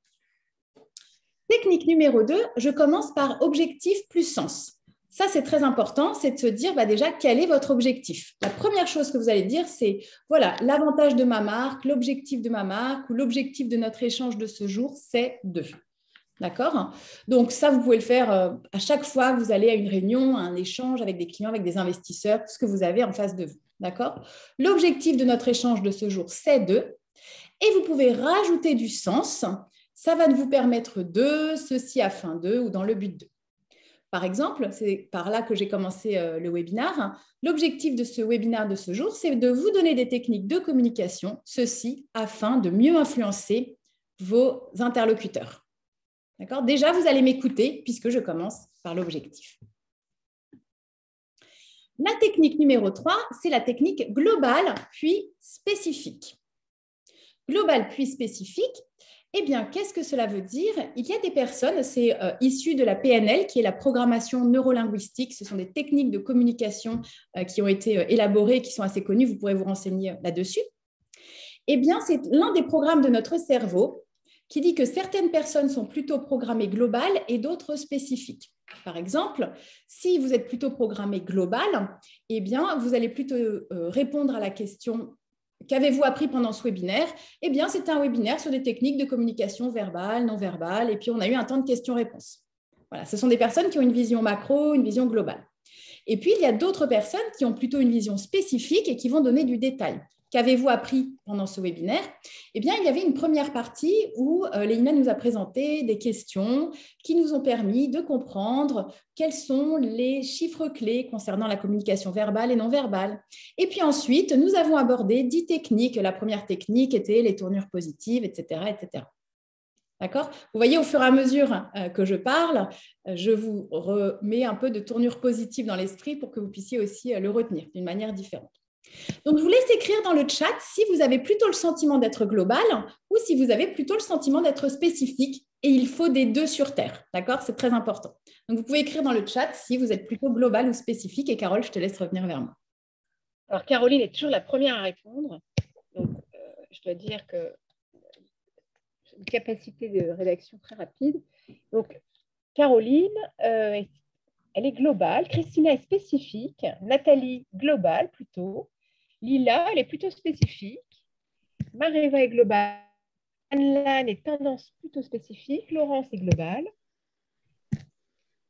Technique numéro 2, je commence par objectif plus sens. Ça, c'est très important, c'est de se dire déjà quel est votre objectif. La première chose que vous allez dire, c'est voilà, l'avantage de ma marque, l'objectif de ma marque ou l'objectif de notre échange de ce jour, c'est de… D'accord? Donc ça, vous pouvez le faire à chaque fois que vous allez à une réunion, à un échange avec des clients, avec des investisseurs, tout ce que vous avez en face de vous. D'accord? L'objectif de notre échange de ce jour, c'est de… Et vous pouvez rajouter du sens. Ça va vous permettre de, ceci afin de, ou dans le but de. Par exemple, c'est par là que j'ai commencé le webinaire. L'objectif de ce webinaire de ce jour, c'est de vous donner des techniques de communication, ceci afin de mieux influencer vos interlocuteurs. D'accord? Déjà, vous allez m'écouter puisque je commence par l'objectif. La technique numéro 3, c'est la technique globale puis spécifique. Globale puis spécifique, eh bien, qu'est-ce que cela veut dire? Il y a des personnes, c'est issu de la PNL, qui est la programmation neurolinguistique. Ce sont des techniques de communication qui ont été élaborées, qui sont assez connues. Vous pourrez vous renseigner là-dessus. Eh bien, c'est l'un des programmes de notre cerveau qui dit que certaines personnes sont plutôt programmées globales et d'autres spécifiques. Par exemple, si vous êtes plutôt programmé global, eh bien, vous allez plutôt répondre à la question « Qu'avez-vous appris pendant ce webinaire ?» Eh bien, c'est un webinaire sur des techniques de communication verbale, non verbale, et puis on a eu un temps de questions-réponses. Voilà, ce sont des personnes qui ont une vision macro, une vision globale. Et puis, il y a d'autres personnes qui ont plutôt une vision spécifique et qui vont donner du détail. Qu'avez-vous appris pendant ce webinaire? Eh bien, il y avait une première partie où Léina nous a présenté des questions qui nous ont permis de comprendre quels sont les chiffres clés concernant la communication verbale et non verbale. Et puis ensuite, nous avons abordé 10 techniques. La première technique était les tournures positives, etc., etc. D'accord? Vous voyez, au fur et à mesure que je parle, je vous remets un peu de tournure positive dans l'esprit pour que vous puissiez aussi le retenir d'une manière différente. Donc, je vous laisse écrire dans le chat si vous avez plutôt le sentiment d'être global ou si vous avez plutôt le sentiment d'être spécifique. Et il faut des deux sur Terre. D'accord? C'est très important. Donc, vous pouvez écrire dans le chat si vous êtes plutôt global ou spécifique. Et Carole, je te laisse revenir vers moi. Alors, Caroline est toujours la première à répondre. Donc, je dois dire que j'ai une capacité de rédaction très rapide. Donc, Caroline, elle est globale. Christina est spécifique. Nathalie, globale plutôt. Lila, elle est plutôt spécifique. Mareva est globale. Anne-Lan est tendance plutôt spécifique. Laurence est globale.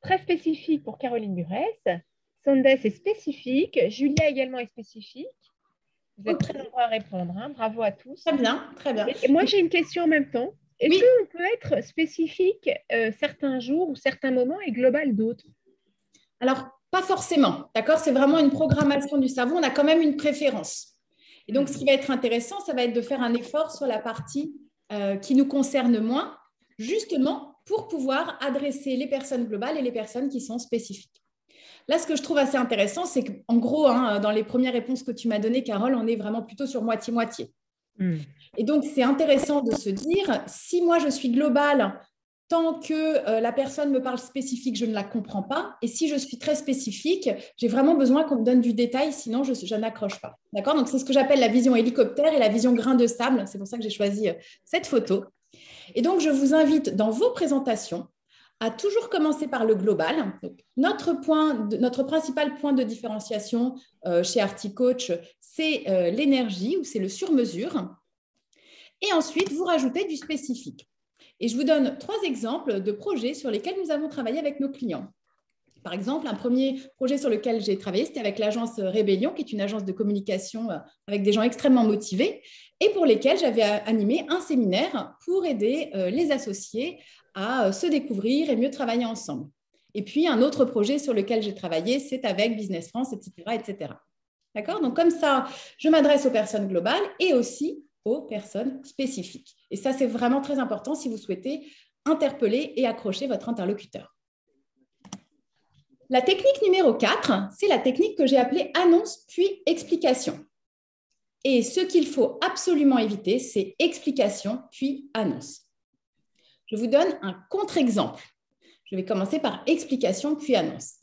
Très spécifique pour Caroline Burès. Sondes est spécifique. Julia également est spécifique. Vous êtes très nombreux à répondre. Hein. Bravo à tous. Très bien, très bien. Et moi, j'ai une question en même temps. Est-ce qu'on peut être spécifique certains jours ou certains moments et global d'autres? Alors, pas forcément, d'accord? C'est vraiment une programmation du cerveau. On a quand même une préférence. Et donc, ce qui va être intéressant, ça va être de faire un effort sur la partie qui nous concerne moins, justement pour pouvoir adresser les personnes globales et les personnes qui sont spécifiques. Là, ce que je trouve assez intéressant, c'est qu'en gros, hein, dans les premières réponses que tu m'as données, Carole, on est vraiment plutôt sur moitié-moitié. Et donc, c'est intéressant de se dire, si moi, je suis globale, tant que la personne me parle spécifique, je ne la comprends pas. Et si je suis très spécifique, j'ai vraiment besoin qu'on me donne du détail, sinon je n'accroche pas. D'accord? Donc, c'est ce que j'appelle la vision hélicoptère et la vision grain de sable. C'est pour ça que j'ai choisi cette photo. Et donc, je vous invite dans vos présentations à toujours commencer par le global. Donc, notre principal point de différenciation chez ArtiCoach, c'est l'énergie ou c'est le sur-mesure. Et ensuite, vous rajoutez du spécifique. Et je vous donne 3 exemples de projets sur lesquels nous avons travaillé avec nos clients. Par exemple, un premier projet sur lequel j'ai travaillé, c'était avec l'agence Rébellion, qui est une agence de communication avec des gens extrêmement motivés et pour lesquels j'avais animé un séminaire pour aider les associés à se découvrir et mieux travailler ensemble. Et puis, un autre projet sur lequel j'ai travaillé, c'est avec Business France, etc., etc. D'accord? Donc, comme ça, je m'adresse aux personnes globales et aussi aux personnes spécifiques. Et ça, c'est vraiment très important si vous souhaitez interpeller et accrocher votre interlocuteur. La technique numéro 4, c'est la technique que j'ai appelée annonce puis explication. Et ce qu'il faut absolument éviter, c'est explication puis annonce. Je vous donne un contre-exemple. Je vais commencer par explication puis annonce.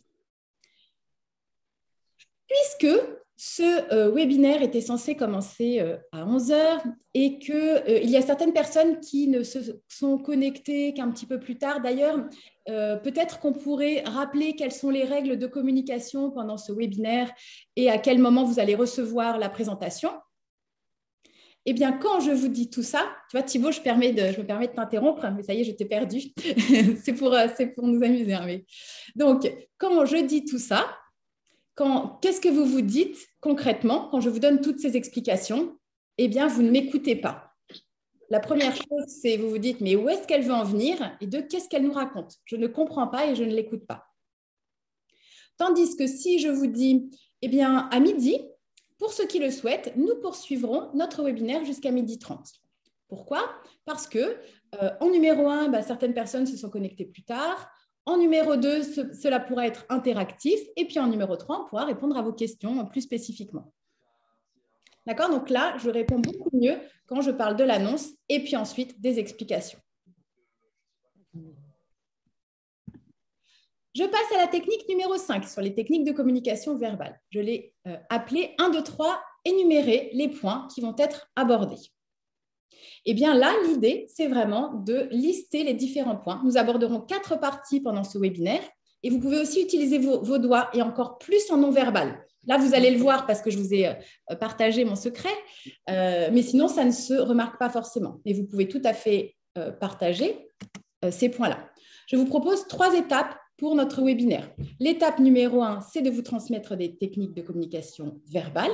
Puisque ce webinaire était censé commencer à 11h et qu'il y a certaines personnes qui ne se sont connectées qu'un petit peu plus tard. D'ailleurs, peut-être qu'on pourrait rappeler quelles sont les règles de communication pendant ce webinaire et à quel moment vous allez recevoir la présentation. Eh bien, quand je vous dis tout ça, tu vois, Thibaut, je me permets de t'interrompre, mais ça y est, je t'ai perdu. c'est pour nous amuser. Hein, mais... Donc, quand je dis tout ça, qu'est-ce que vous vous dites concrètement quand je vous donne toutes ces explications? Eh bien, vous ne m'écoutez pas. La première chose, c'est vous vous dites, mais où est-ce qu'elle veut en venir? Et deux, qu'est-ce qu'elle nous raconte? Je ne comprends pas et je ne l'écoute pas. Tandis que si je vous dis, eh bien, à midi, pour ceux qui le souhaitent, nous poursuivrons notre webinaire jusqu'à 12h30. Pourquoi? Parce que en numéro 1, certaines personnes se sont connectées plus tard. En numéro 2, cela pourra être interactif. Et puis en numéro 3, on pourra répondre à vos questions plus spécifiquement. D'accord? Donc là, je réponds beaucoup mieux quand je parle de l'annonce et puis ensuite des explications. Je passe à la technique numéro 5 sur les techniques de communication verbale. Je l'ai appelée 1, 2, 3, énumérer les points qui vont être abordés. Eh bien là, l'idée, c'est vraiment de lister les différents points. Nous aborderons 4 parties pendant ce webinaire et vous pouvez aussi utiliser vos doigts et encore plus en non-verbal. Là, vous allez le voir parce que je vous ai partagé mon secret, mais sinon, ça ne se remarque pas forcément. Et vous pouvez tout à fait partager ces points-là. Je vous propose 3 étapes pour notre webinaire. L'étape numéro 1, c'est de vous transmettre des techniques de communication verbale.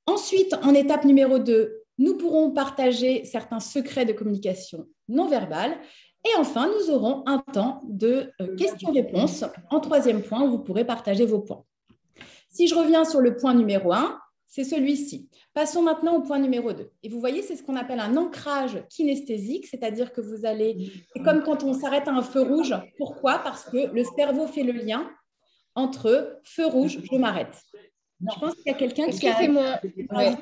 Ensuite, en étape numéro 2, nous pourrons partager certains secrets de communication non verbale. Et enfin, nous aurons un temps de questions-réponses en troisième point où vous pourrez partager vos points. Si je reviens sur le point numéro 1, c'est celui-ci. Passons maintenant au point numéro 2. Et vous voyez, c'est ce qu'on appelle un ancrage kinesthésique, c'est-à-dire que vous allez… C'est comme quand on s'arrête à un feu rouge. Pourquoi? Parce que le cerveau fait le lien entre feu rouge, je m'arrête. Je pense qu'il y a quelqu'un qui a… Excusez-moi. Ouais.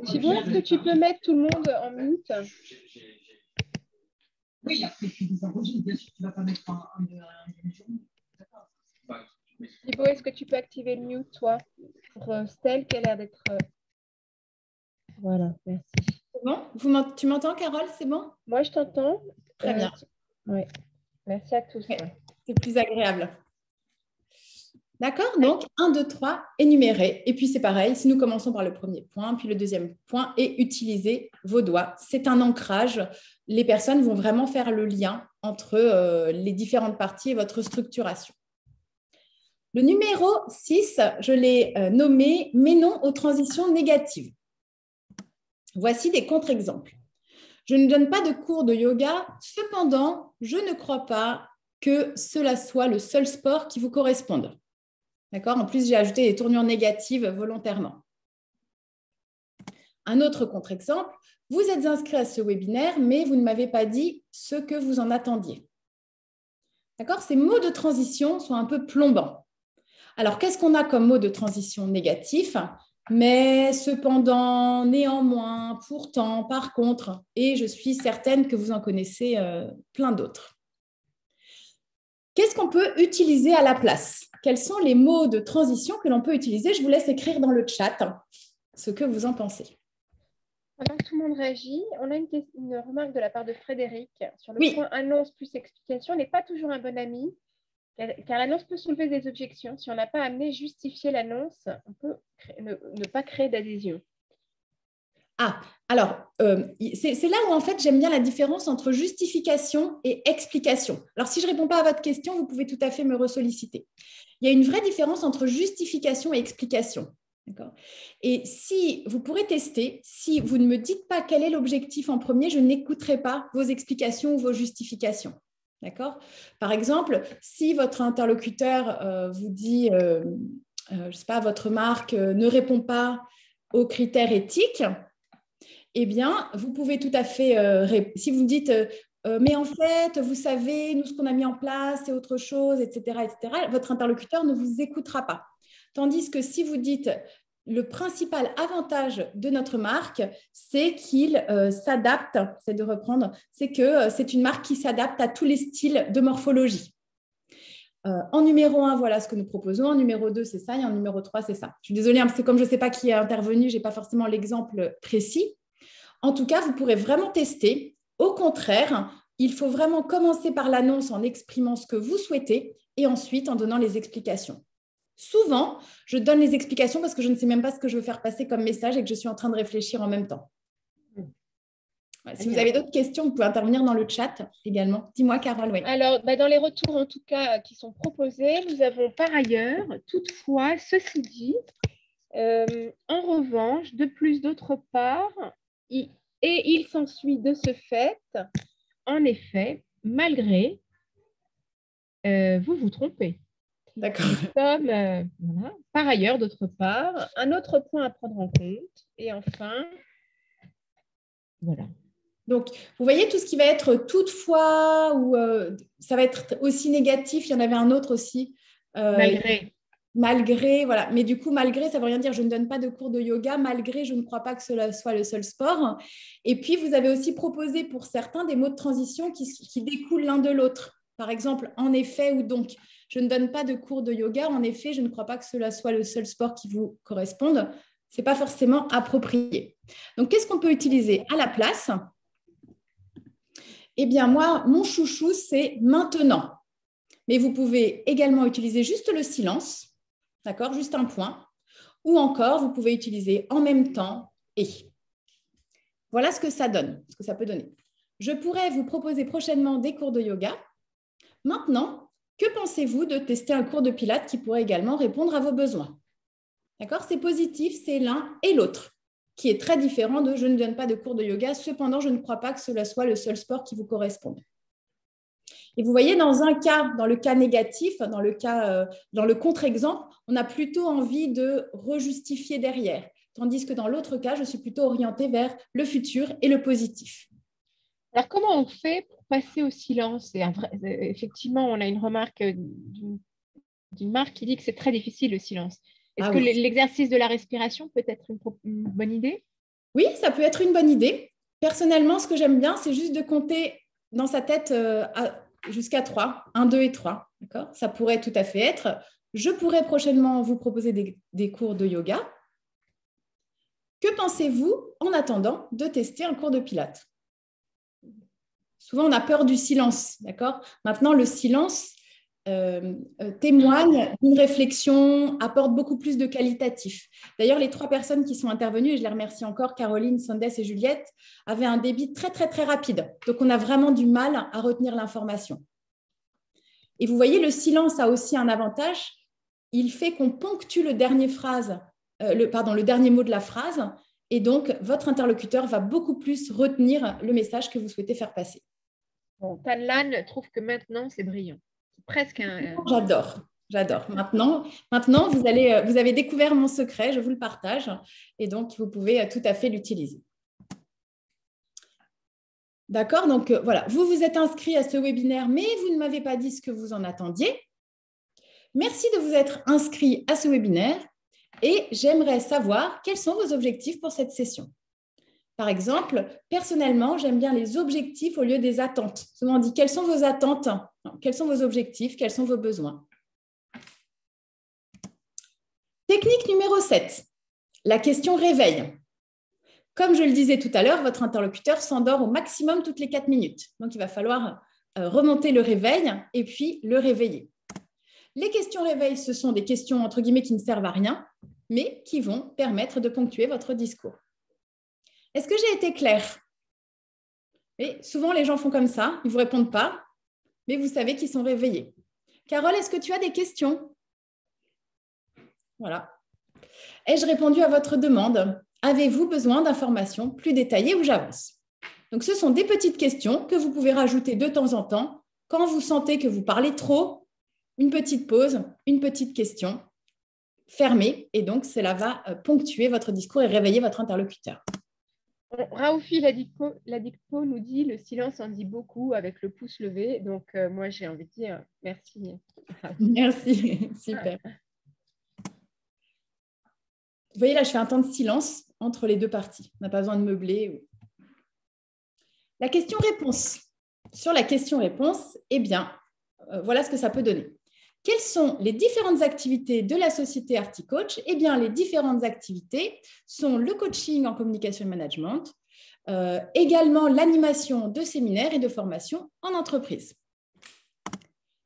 Thibaut, est-ce que tu peux mettre tout le monde en mute? Oui, après tu les enregistres, bien sûr, tu ne vas pas mettre un journée. Thibaut, est-ce que tu peux activer le mute, toi, pour Stell, qui a l'air d'être… Voilà, merci. C'est bon? Tu m'entends, Carole? C'est bon? Moi, je t'entends. Très bien. Oui. Merci à tous. Ouais. C'est plus agréable. D'accord? Donc, 1, 2, 3, énumérer. Et puis, c'est pareil, si nous commençons par le premier point, puis le deuxième point est utiliser vos doigts. C'est un ancrage. Les personnes vont vraiment faire le lien entre les différentes parties et votre structuration. Le numéro 6, je l'ai nommé « Mais non aux transitions négatives ». Voici des contre-exemples. Je ne donne pas de cours de yoga, cependant, je ne crois pas que cela soit le seul sport qui vous corresponde. D'accord? En plus, j'ai ajouté des tournures négatives volontairement. Un autre contre-exemple, vous êtes inscrit à ce webinaire, mais vous ne m'avez pas dit ce que vous en attendiez. D'accord? Ces mots de transition sont un peu plombants. Alors, qu'est-ce qu'on a comme mots de transition négatifs? Mais, cependant, néanmoins, pourtant, par contre, et je suis certaine que vous en connaissez plein d'autres. Qu'est-ce qu'on peut utiliser à la place? Quels sont les mots de transition que l'on peut utiliser? Je vous laisse écrire dans le chat ce que vous en pensez. Pendant que tout le monde réagit, on a une remarque de la part de Frédéric sur le point annonce plus explication n'est pas toujours un bon ami, car l'annonce peut soulever des objections. Si on n'a pas amené justifier l'annonce, on peut ne pas créer d'adhésion. Ah, alors, c'est là où en fait j'aime bien la différence entre justification et explication. Alors, si je ne réponds pas à votre question, vous pouvez tout à fait me ressolliciter. Il y a une vraie différence entre justification et explication. Et si vous pourrez tester, si vous ne me dites pas quel est l'objectif en premier, je n'écouterai pas vos explications ou vos justifications. D'accord? Par exemple, si votre interlocuteur vous dit, je ne sais pas, votre marque ne répond pas aux critères éthiques, eh bien, vous pouvez tout à fait, si vous me dites, mais en fait, vous savez, nous, ce qu'on a mis en place, c'est autre chose, etc., votre interlocuteur ne vous écoutera pas. Tandis que si vous dites, le principal avantage de notre marque, c'est qu'il s'adapte, c'est de reprendre, c'est que c'est une marque qui s'adapte à tous les styles de morphologie. En numéro 1, voilà ce que nous proposons. En numéro 2, c'est ça. Et en numéro 3, c'est ça. Je suis désolée, parce que comme je ne sais pas qui est intervenu, je n'ai pas forcément l'exemple précis. En tout cas, vous pourrez vraiment tester. Au contraire, il faut vraiment commencer par l'annonce en exprimant ce que vous souhaitez et ensuite en donnant les explications. Souvent, je donne les explications parce que je ne sais même pas ce que je veux faire passer comme message et que je suis en train de réfléchir en même temps. Voilà, si vous avez d'autres questions, vous pouvez intervenir dans le chat également. Dis-moi, Carole. Oui. Alors, dans les retours en tout cas qui sont proposés, nous avons par ailleurs, toutefois, ceci dit, en revanche, de plus d'autre part, il s'ensuit de ce fait, en effet, malgré, vous vous trompez. D'accord. Voilà. Par ailleurs, d'autre part, un autre point à prendre en compte. Et enfin, voilà. Donc, vous voyez tout ce qui va être toutefois ou ça va être aussi négatif. Il y en avait un autre aussi. Malgré. Malgré, voilà. Mais du coup, malgré, ça ne veut rien dire. Je ne donne pas de cours de yoga. Malgré, je ne crois pas que cela soit le seul sport. Et puis, vous avez aussi proposé pour certains des mots de transition qui découlent l'un de l'autre. Par exemple, en effet ou donc. Je ne donne pas de cours de yoga. En effet, je ne crois pas que cela soit le seul sport qui vous corresponde. Ce n'est pas forcément approprié. Donc, qu'est-ce qu'on peut utiliser à la place? Eh bien, moi, mon chouchou, c'est maintenant. Mais vous pouvez également utiliser juste le silence, d'accord? Juste un point. Ou encore, vous pouvez utiliser en même temps et. Voilà ce que ça donne, ce que ça peut donner. Je pourrais vous proposer prochainement des cours de yoga. Maintenant, Que pensez-vous de tester un cours de Pilates qui pourrait également répondre à vos besoins? D'accord? C'est positif, c'est l'un et l'autre, qui est très différent de « je ne donne pas de cours de yoga, cependant je ne crois pas que cela soit le seul sport qui vous corresponde ». Et vous voyez, dans le cas négatif, dans le contre-exemple, on a plutôt envie de rejustifier derrière, tandis que dans l'autre cas, je suis plutôt orientée vers le futur et le positif. Alors, comment on fait pour passer au silence? Effectivement, on a une remarque d'une marque qui dit que c'est très difficile le silence. Est-ce que l'exercice de la respiration peut être une bonne idée? Oui, ça peut être une bonne idée. Personnellement, ce que j'aime bien, c'est juste de compter dans sa tête jusqu'à 3, 1, 2 et 3. D'accord? Ça pourrait tout à fait être. Je pourrais prochainement vous proposer des cours de yoga. Que pensez-vous en attendant de tester un cours de Pilates? Souvent, on a peur du silence. D'accord? Maintenant, le silence témoigne d'une réflexion, apporte beaucoup plus de qualitatif. D'ailleurs, les 3 personnes qui sont intervenues, et je les remercie encore, Caroline, Sandes et Juliette, avaient un débit très, très, très rapide. Donc, on a vraiment du mal à retenir l'information. Et vous voyez, le silence a aussi un avantage. Il fait qu'on ponctue le dernier mot de la phrase. Et donc, votre interlocuteur va beaucoup plus retenir le message que vous souhaitez faire passer. Bon, Tanlan trouve que maintenant, c'est brillant. Presque un... J'adore. Maintenant vous avez découvert mon secret, je vous le partage, et donc vous pouvez tout à fait l'utiliser. D'accord, donc voilà, vous vous êtes inscrit à ce webinaire, mais vous ne m'avez pas dit ce que vous en attendiez. Merci de vous être inscrit à ce webinaire et j'aimerais savoir quels sont vos objectifs pour cette session. Par exemple, personnellement, j'aime bien les objectifs au lieu des attentes. Souvent on dit quelles sont vos attentes? Non, quels sont vos objectifs? Quels sont vos besoins? Technique numéro 7, la question réveil. Comme je le disais tout à l'heure, votre interlocuteur s'endort au maximum toutes les 4 minutes. Donc, il va falloir remonter le réveil et puis le réveiller. Les questions réveil, ce sont des questions entre guillemets qui ne servent à rien, mais qui vont permettre de ponctuer votre discours. Est-ce que j'ai été claire? Et souvent, les gens font comme ça, ils ne vous répondent pas, mais vous savez qu'ils sont réveillés. Carole, est-ce que tu as des questions? Voilà. Ai-je répondu à votre demande? Avez-vous besoin d'informations plus détaillées ou j'avance? Donc, ce sont des petites questions que vous pouvez rajouter de temps en temps. Quand vous sentez que vous parlez trop, une petite pause, une petite question, fermée. Et donc, cela va ponctuer votre discours et réveiller votre interlocuteur. Raoufi Ladicpo nous dit « Le silence en dit beaucoup » avec le pouce levé. Donc, moi, j'ai envie de dire merci. Merci, super. Vous voyez, là, je fais un temps de silence entre les deux parties. On n'a pas besoin de meubler. La question-réponse. Sur la question-réponse, eh bien, voilà ce que ça peut donner. Quelles sont les différentes activités de la société ArtiCoach? Eh bien, les différentes activités sont le coaching en communication et management, également l'animation de séminaires et de formations en entreprise.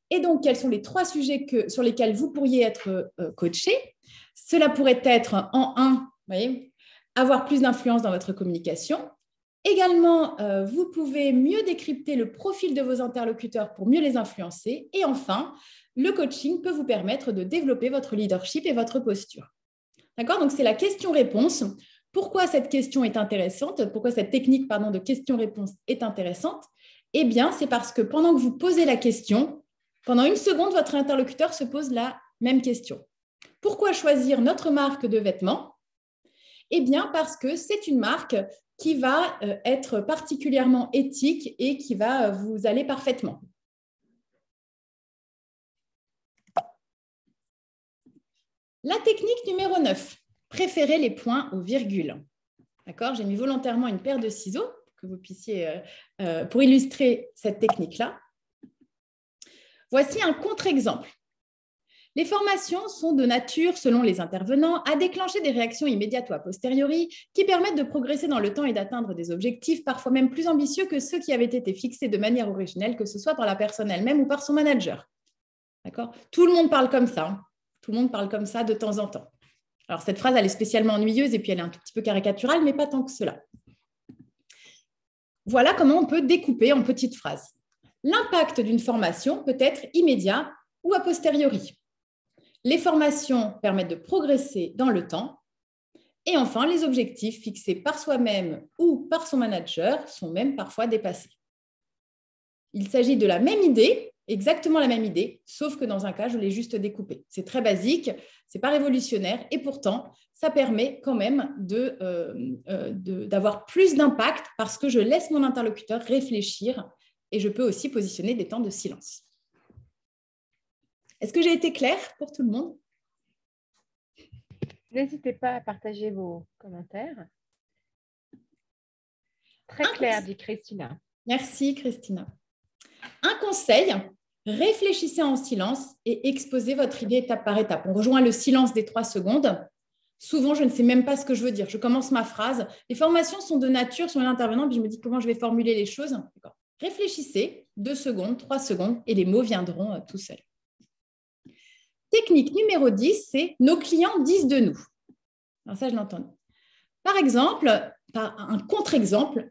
Et donc, quels sont les 3 sujets sur lesquels vous pourriez être coaché? Cela pourrait être en 1, vous voyez, avoir plus d'influence dans votre communication. Également, vous pouvez mieux décrypter le profil de vos interlocuteurs pour mieux les influencer. Et enfin, le coaching peut vous permettre de développer votre leadership et votre posture. D'accord? Donc, c'est la question-réponse. Pourquoi cette question est intéressante? Pourquoi cette technique de question-réponse est intéressante? Eh bien, c'est parce que pendant que vous posez la question, pendant 1 seconde, votre interlocuteur se pose la même question. Pourquoi choisir notre marque de vêtements? Eh bien, parce que c'est une marque qui va être particulièrement éthique et qui va vous aller parfaitement. La technique numéro 9, préférez les points aux virgules. D'accord? J'ai mis volontairement une paire de ciseaux pour que vous puissiez, pour illustrer cette technique-là. Voici un contre-exemple. Les formations sont de nature, selon les intervenants, à déclencher des réactions immédiates ou a posteriori qui permettent de progresser dans le temps et d'atteindre des objectifs parfois même plus ambitieux que ceux qui avaient été fixés de manière originelle, que ce soit par la personne elle-même ou par son manager. D'accord? Tout le monde parle comme ça. Hein. Tout le monde parle comme ça de temps en temps. Alors, cette phrase, elle est spécialement ennuyeuse et puis elle est un tout petit peu caricaturale, mais pas tant que cela. Voilà comment on peut découper en petites phrases. L'impact d'une formation peut être immédiat ou a posteriori. Les formations permettent de progresser dans le temps. Et enfin, les objectifs fixés par soi-même ou par son manager sont même parfois dépassés. Il s'agit de la même idée, exactement la même idée, sauf que dans un cas, je l'ai juste découpée. C'est très basique, ce n'est pas révolutionnaire, et pourtant, ça permet quand même d'avoir plus d'impact parce que je laisse mon interlocuteur réfléchir et je peux aussi positionner des temps de silence. Est-ce que j'ai été claire pour tout le monde? N'hésitez pas à partager vos commentaires. Très clair, dit Christina. Merci, Christina. Un conseil, réfléchissez en silence et exposez votre idée étape par étape. On rejoint le silence des 3 secondes. Souvent, je ne sais même pas ce que je veux dire. Je commence ma phrase. Les formations sont de nature sur l'intervenant, puis je me dis comment je vais formuler les choses. Réfléchissez 2 secondes, 3 secondes et les mots viendront tout seuls. Technique numéro 10, c'est nos clients disent de nous. Alors ça, je l'entends. Par exemple, un contre-exemple,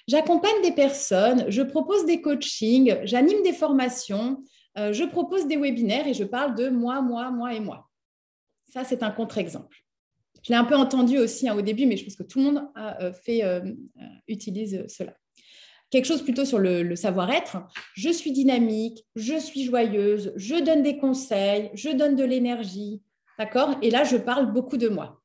j'accompagne des personnes, je propose des coachings, j'anime des formations, je propose des webinaires et je parle de moi, moi, moi et moi. Ça, c'est un contre-exemple. Je l'ai un peu entendu aussi au début, mais je pense que tout le monde utilise cela. Quelque chose plutôt sur le savoir-être. Je suis dynamique, je suis joyeuse, je donne des conseils, je donne de l'énergie. D'accord? Et là, je parle beaucoup de moi.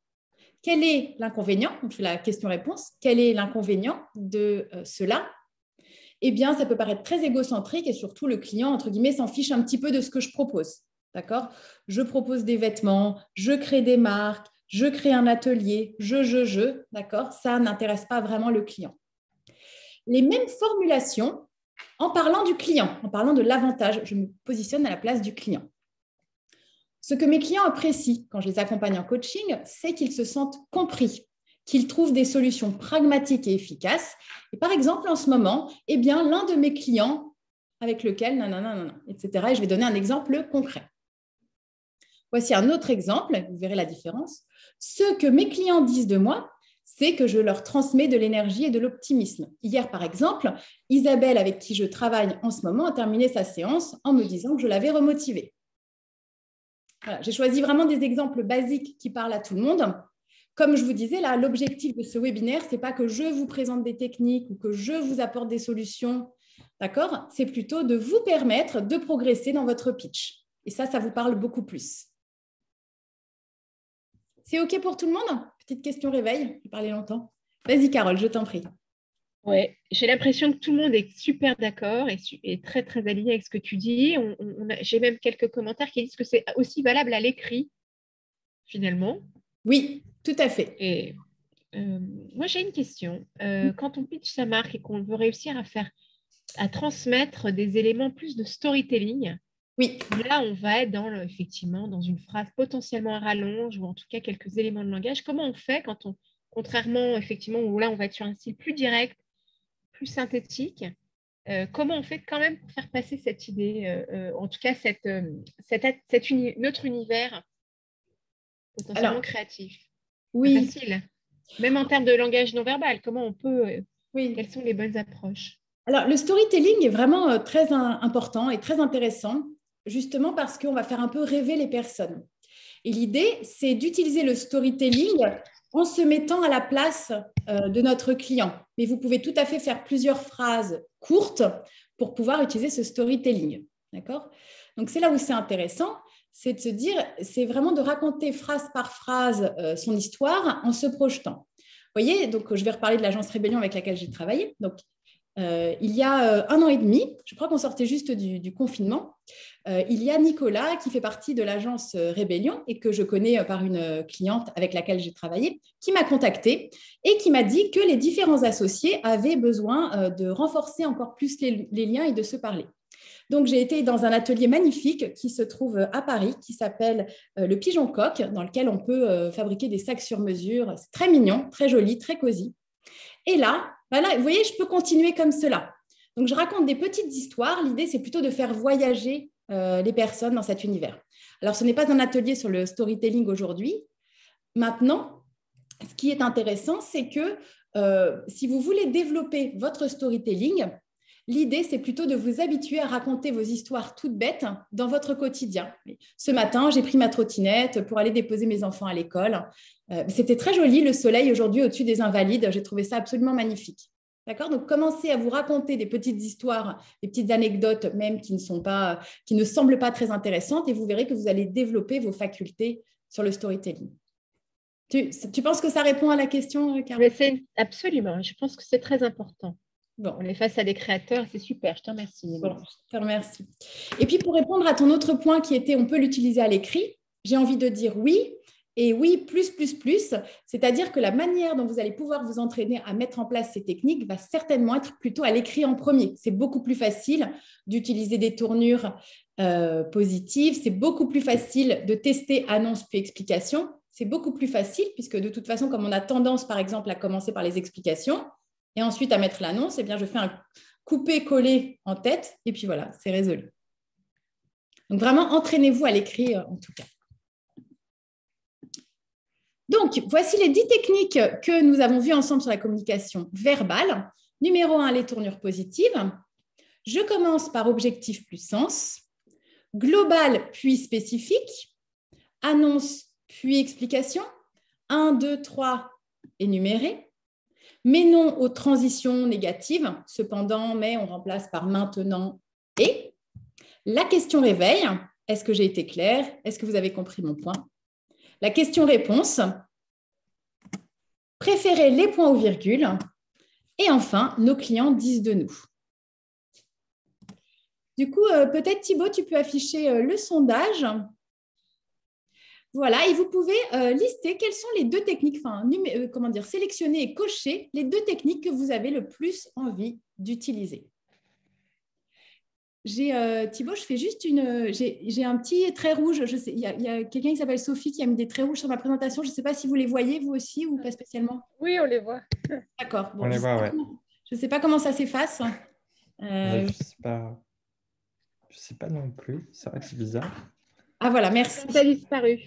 Quel est l'inconvénient? On fait la question-réponse. Quel est l'inconvénient de cela? Eh bien, ça peut paraître très égocentrique et surtout, le client, entre guillemets, s'en fiche un petit peu de ce que je propose. D'accord? Je propose des vêtements, je crée des marques, je crée un atelier, d'accord? Ça n'intéresse pas vraiment le client. Les mêmes formulations en parlant du client, en parlant de l'avantage. Je me positionne à la place du client. Ce que mes clients apprécient quand je les accompagne en coaching, c'est qu'ils se sentent compris, qu'ils trouvent des solutions pragmatiques et efficaces. Et par exemple, en ce moment, eh bien, l'un de mes clients avec lequel, etc. Et je vais donner un exemple concret. Voici un autre exemple, vous verrez la différence. Ce que mes clients disent de moi, c'est que je leur transmets de l'énergie et de l'optimisme. Hier, par exemple, Isabelle, avec qui je travaille en ce moment, a terminé sa séance en me disant que je l'avais remotivée. Voilà, j'ai choisi vraiment des exemples basiques qui parlent à tout le monde. Comme je vous disais, là, l'objectif de ce webinaire, ce n'est pas que je vous présente des techniques ou que je vous apporte des solutions, d'accord? C'est plutôt de vous permettre de progresser dans votre pitch. Et ça vous parle beaucoup plus. C'est OK pour tout le monde? Petite question réveil, j'ai parlé longtemps. Vas-y, Carole, je t'en prie. Oui, j'ai l'impression que tout le monde est super d'accord et très, très aligné avec ce que tu dis. J'ai même quelques commentaires qui disent que c'est aussi valable à l'écrit, finalement. Oui, tout à fait. Et moi, j'ai une question. Quand on pitch sa marque et qu'on veut réussir à transmettre des éléments plus de storytelling, oui. Là, on va être effectivement dans une phrase potentiellement à rallonge ou en tout cas quelques éléments de langage. Comment on fait contrairement effectivement où là, on va être sur un style plus direct, plus synthétique, comment on fait quand même pour faire passer cette idée, en tout cas notre univers potentiellement créatif? Oui. Pas facile. Même en termes de langage non verbal, comment on peut, quelles sont les bonnes approches? Alors, le storytelling est vraiment très important et très intéressant, justement parce qu'on va faire un peu rêver les personnes. Et l'idée, c'est d'utiliser le storytelling en se mettant à la place de notre client. Mais vous pouvez tout à fait faire plusieurs phrases courtes pour pouvoir utiliser ce storytelling. D'accord? Donc, c'est là où c'est intéressant, c'est de se dire, c'est vraiment de raconter phrase par phrase son histoire en se projetant. Vous voyez, donc je vais reparler de l'agence Rébellion avec laquelle j'ai travaillé. Donc, il y a 1 an et demi, je crois qu'on sortait juste du confinement, il y a Nicolas qui fait partie de l'agence Rébellion et que je connais par une cliente avec laquelle j'ai travaillé, qui m'a contactée et qui m'a dit que les différents associés avaient besoin de renforcer encore plus les liens et de se parler. Donc, j'ai été dans un atelier magnifique qui se trouve à Paris, qui s'appelle le Pigeon Coq, dans lequel on peut fabriquer des sacs sur mesure. C'est très mignon, très joli, très cosy. Et là, voilà, vous voyez, je peux continuer comme cela. Donc, je raconte des petites histoires. L'idée, c'est plutôt de faire voyager les personnes dans cet univers. Alors, ce n'est pas un atelier sur le storytelling aujourd'hui. Maintenant, ce qui est intéressant, c'est que si vous voulez développer votre storytelling, L'idée, c'est plutôt de vous habituer à raconter vos histoires toutes bêtes dans votre quotidien. Ce matin, j'ai pris ma trottinette pour aller déposer mes enfants à l'école. C'était très joli, le soleil aujourd'hui au-dessus des Invalides. J'ai trouvé ça absolument magnifique. D'accord ? Donc, commencez à vous raconter des petites histoires, des petites anecdotes même qui ne semblent pas très intéressantes et vous verrez que vous allez développer vos facultés sur le storytelling. Tu penses que ça répond à la question, Carole ? Absolument, je pense que c'est très important. Bon. On est face à des créateurs, c'est super, je te remercie. Bon, je te remercie. Et puis, pour répondre à ton autre point qui était on peut l'utiliser à l'écrit, j'ai envie de dire oui. Et oui, plus, c'est-à-dire que la manière dont vous allez pouvoir vous entraîner à mettre en place ces techniques va certainement être plutôt à l'écrit en premier. C'est beaucoup plus facile d'utiliser des tournures positives, c'est beaucoup plus facile de tester annonce puis explication, c'est beaucoup plus facile puisque de toute façon, comme on a tendance par exemple à commencer par les explications et ensuite à mettre l'annonce, eh bien je fais un coupé-coller en tête et puis voilà, c'est résolu. Donc vraiment, entraînez-vous à l'écrit en tout cas. Donc, voici les 10 techniques que nous avons vues ensemble sur la communication verbale. Numéro 1, les tournures positives. Je commence par objectif plus sens. Global puis spécifique. Annonce puis explication. 1, 2, 3, énuméré. Mais non aux transitions négatives. Cependant, mais on remplace par maintenant et. La question réveil. Est-ce que j'ai été claire? Est-ce que vous avez compris mon point? La question-réponse, préférez les points ou virgules, et enfin, nos clients disent de nous. Du coup, peut-être Thibaut, tu peux afficher le sondage. Voilà, et vous pouvez lister quelles sont les 2 techniques, sélectionner et cocher les 2 techniques que vous avez le plus envie d'utiliser. Thibaut, je fais juste j'ai un petit trait rouge. Il y a quelqu'un qui s'appelle Sophie qui a mis des traits rouges sur ma présentation. Je ne sais pas si vous les voyez, vous aussi, ou pas spécialement. Oui, on les voit. D'accord. Bon, on les voit, ouais. Je ne sais pas comment ça s'efface. Je sais pas non plus. C'est vrai que c'est bizarre. Ah voilà, merci. Ça a disparu.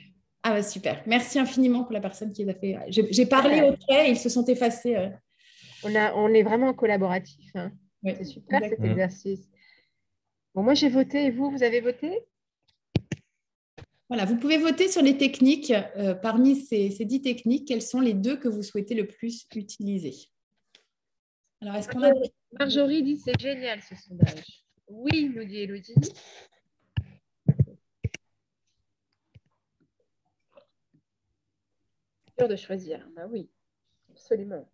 Ah bah, super. Merci infiniment pour la personne qui les a fait. J'ai parlé au trait, ils se sont effacés. On est vraiment collaboratif. Hein. Oui, c'est super exactement. cet exercice. Bon, moi, j'ai voté. Et vous avez voté? Voilà, vous pouvez voter sur les techniques. Parmi ces 10 techniques, quelles sont les 2 que vous souhaitez le plus utiliser? Alors, est-ce qu'on a... Marjorie dit c'est génial ce sondage. Oui, nous dit Élodie. Sûr de choisir. Ben oui, absolument.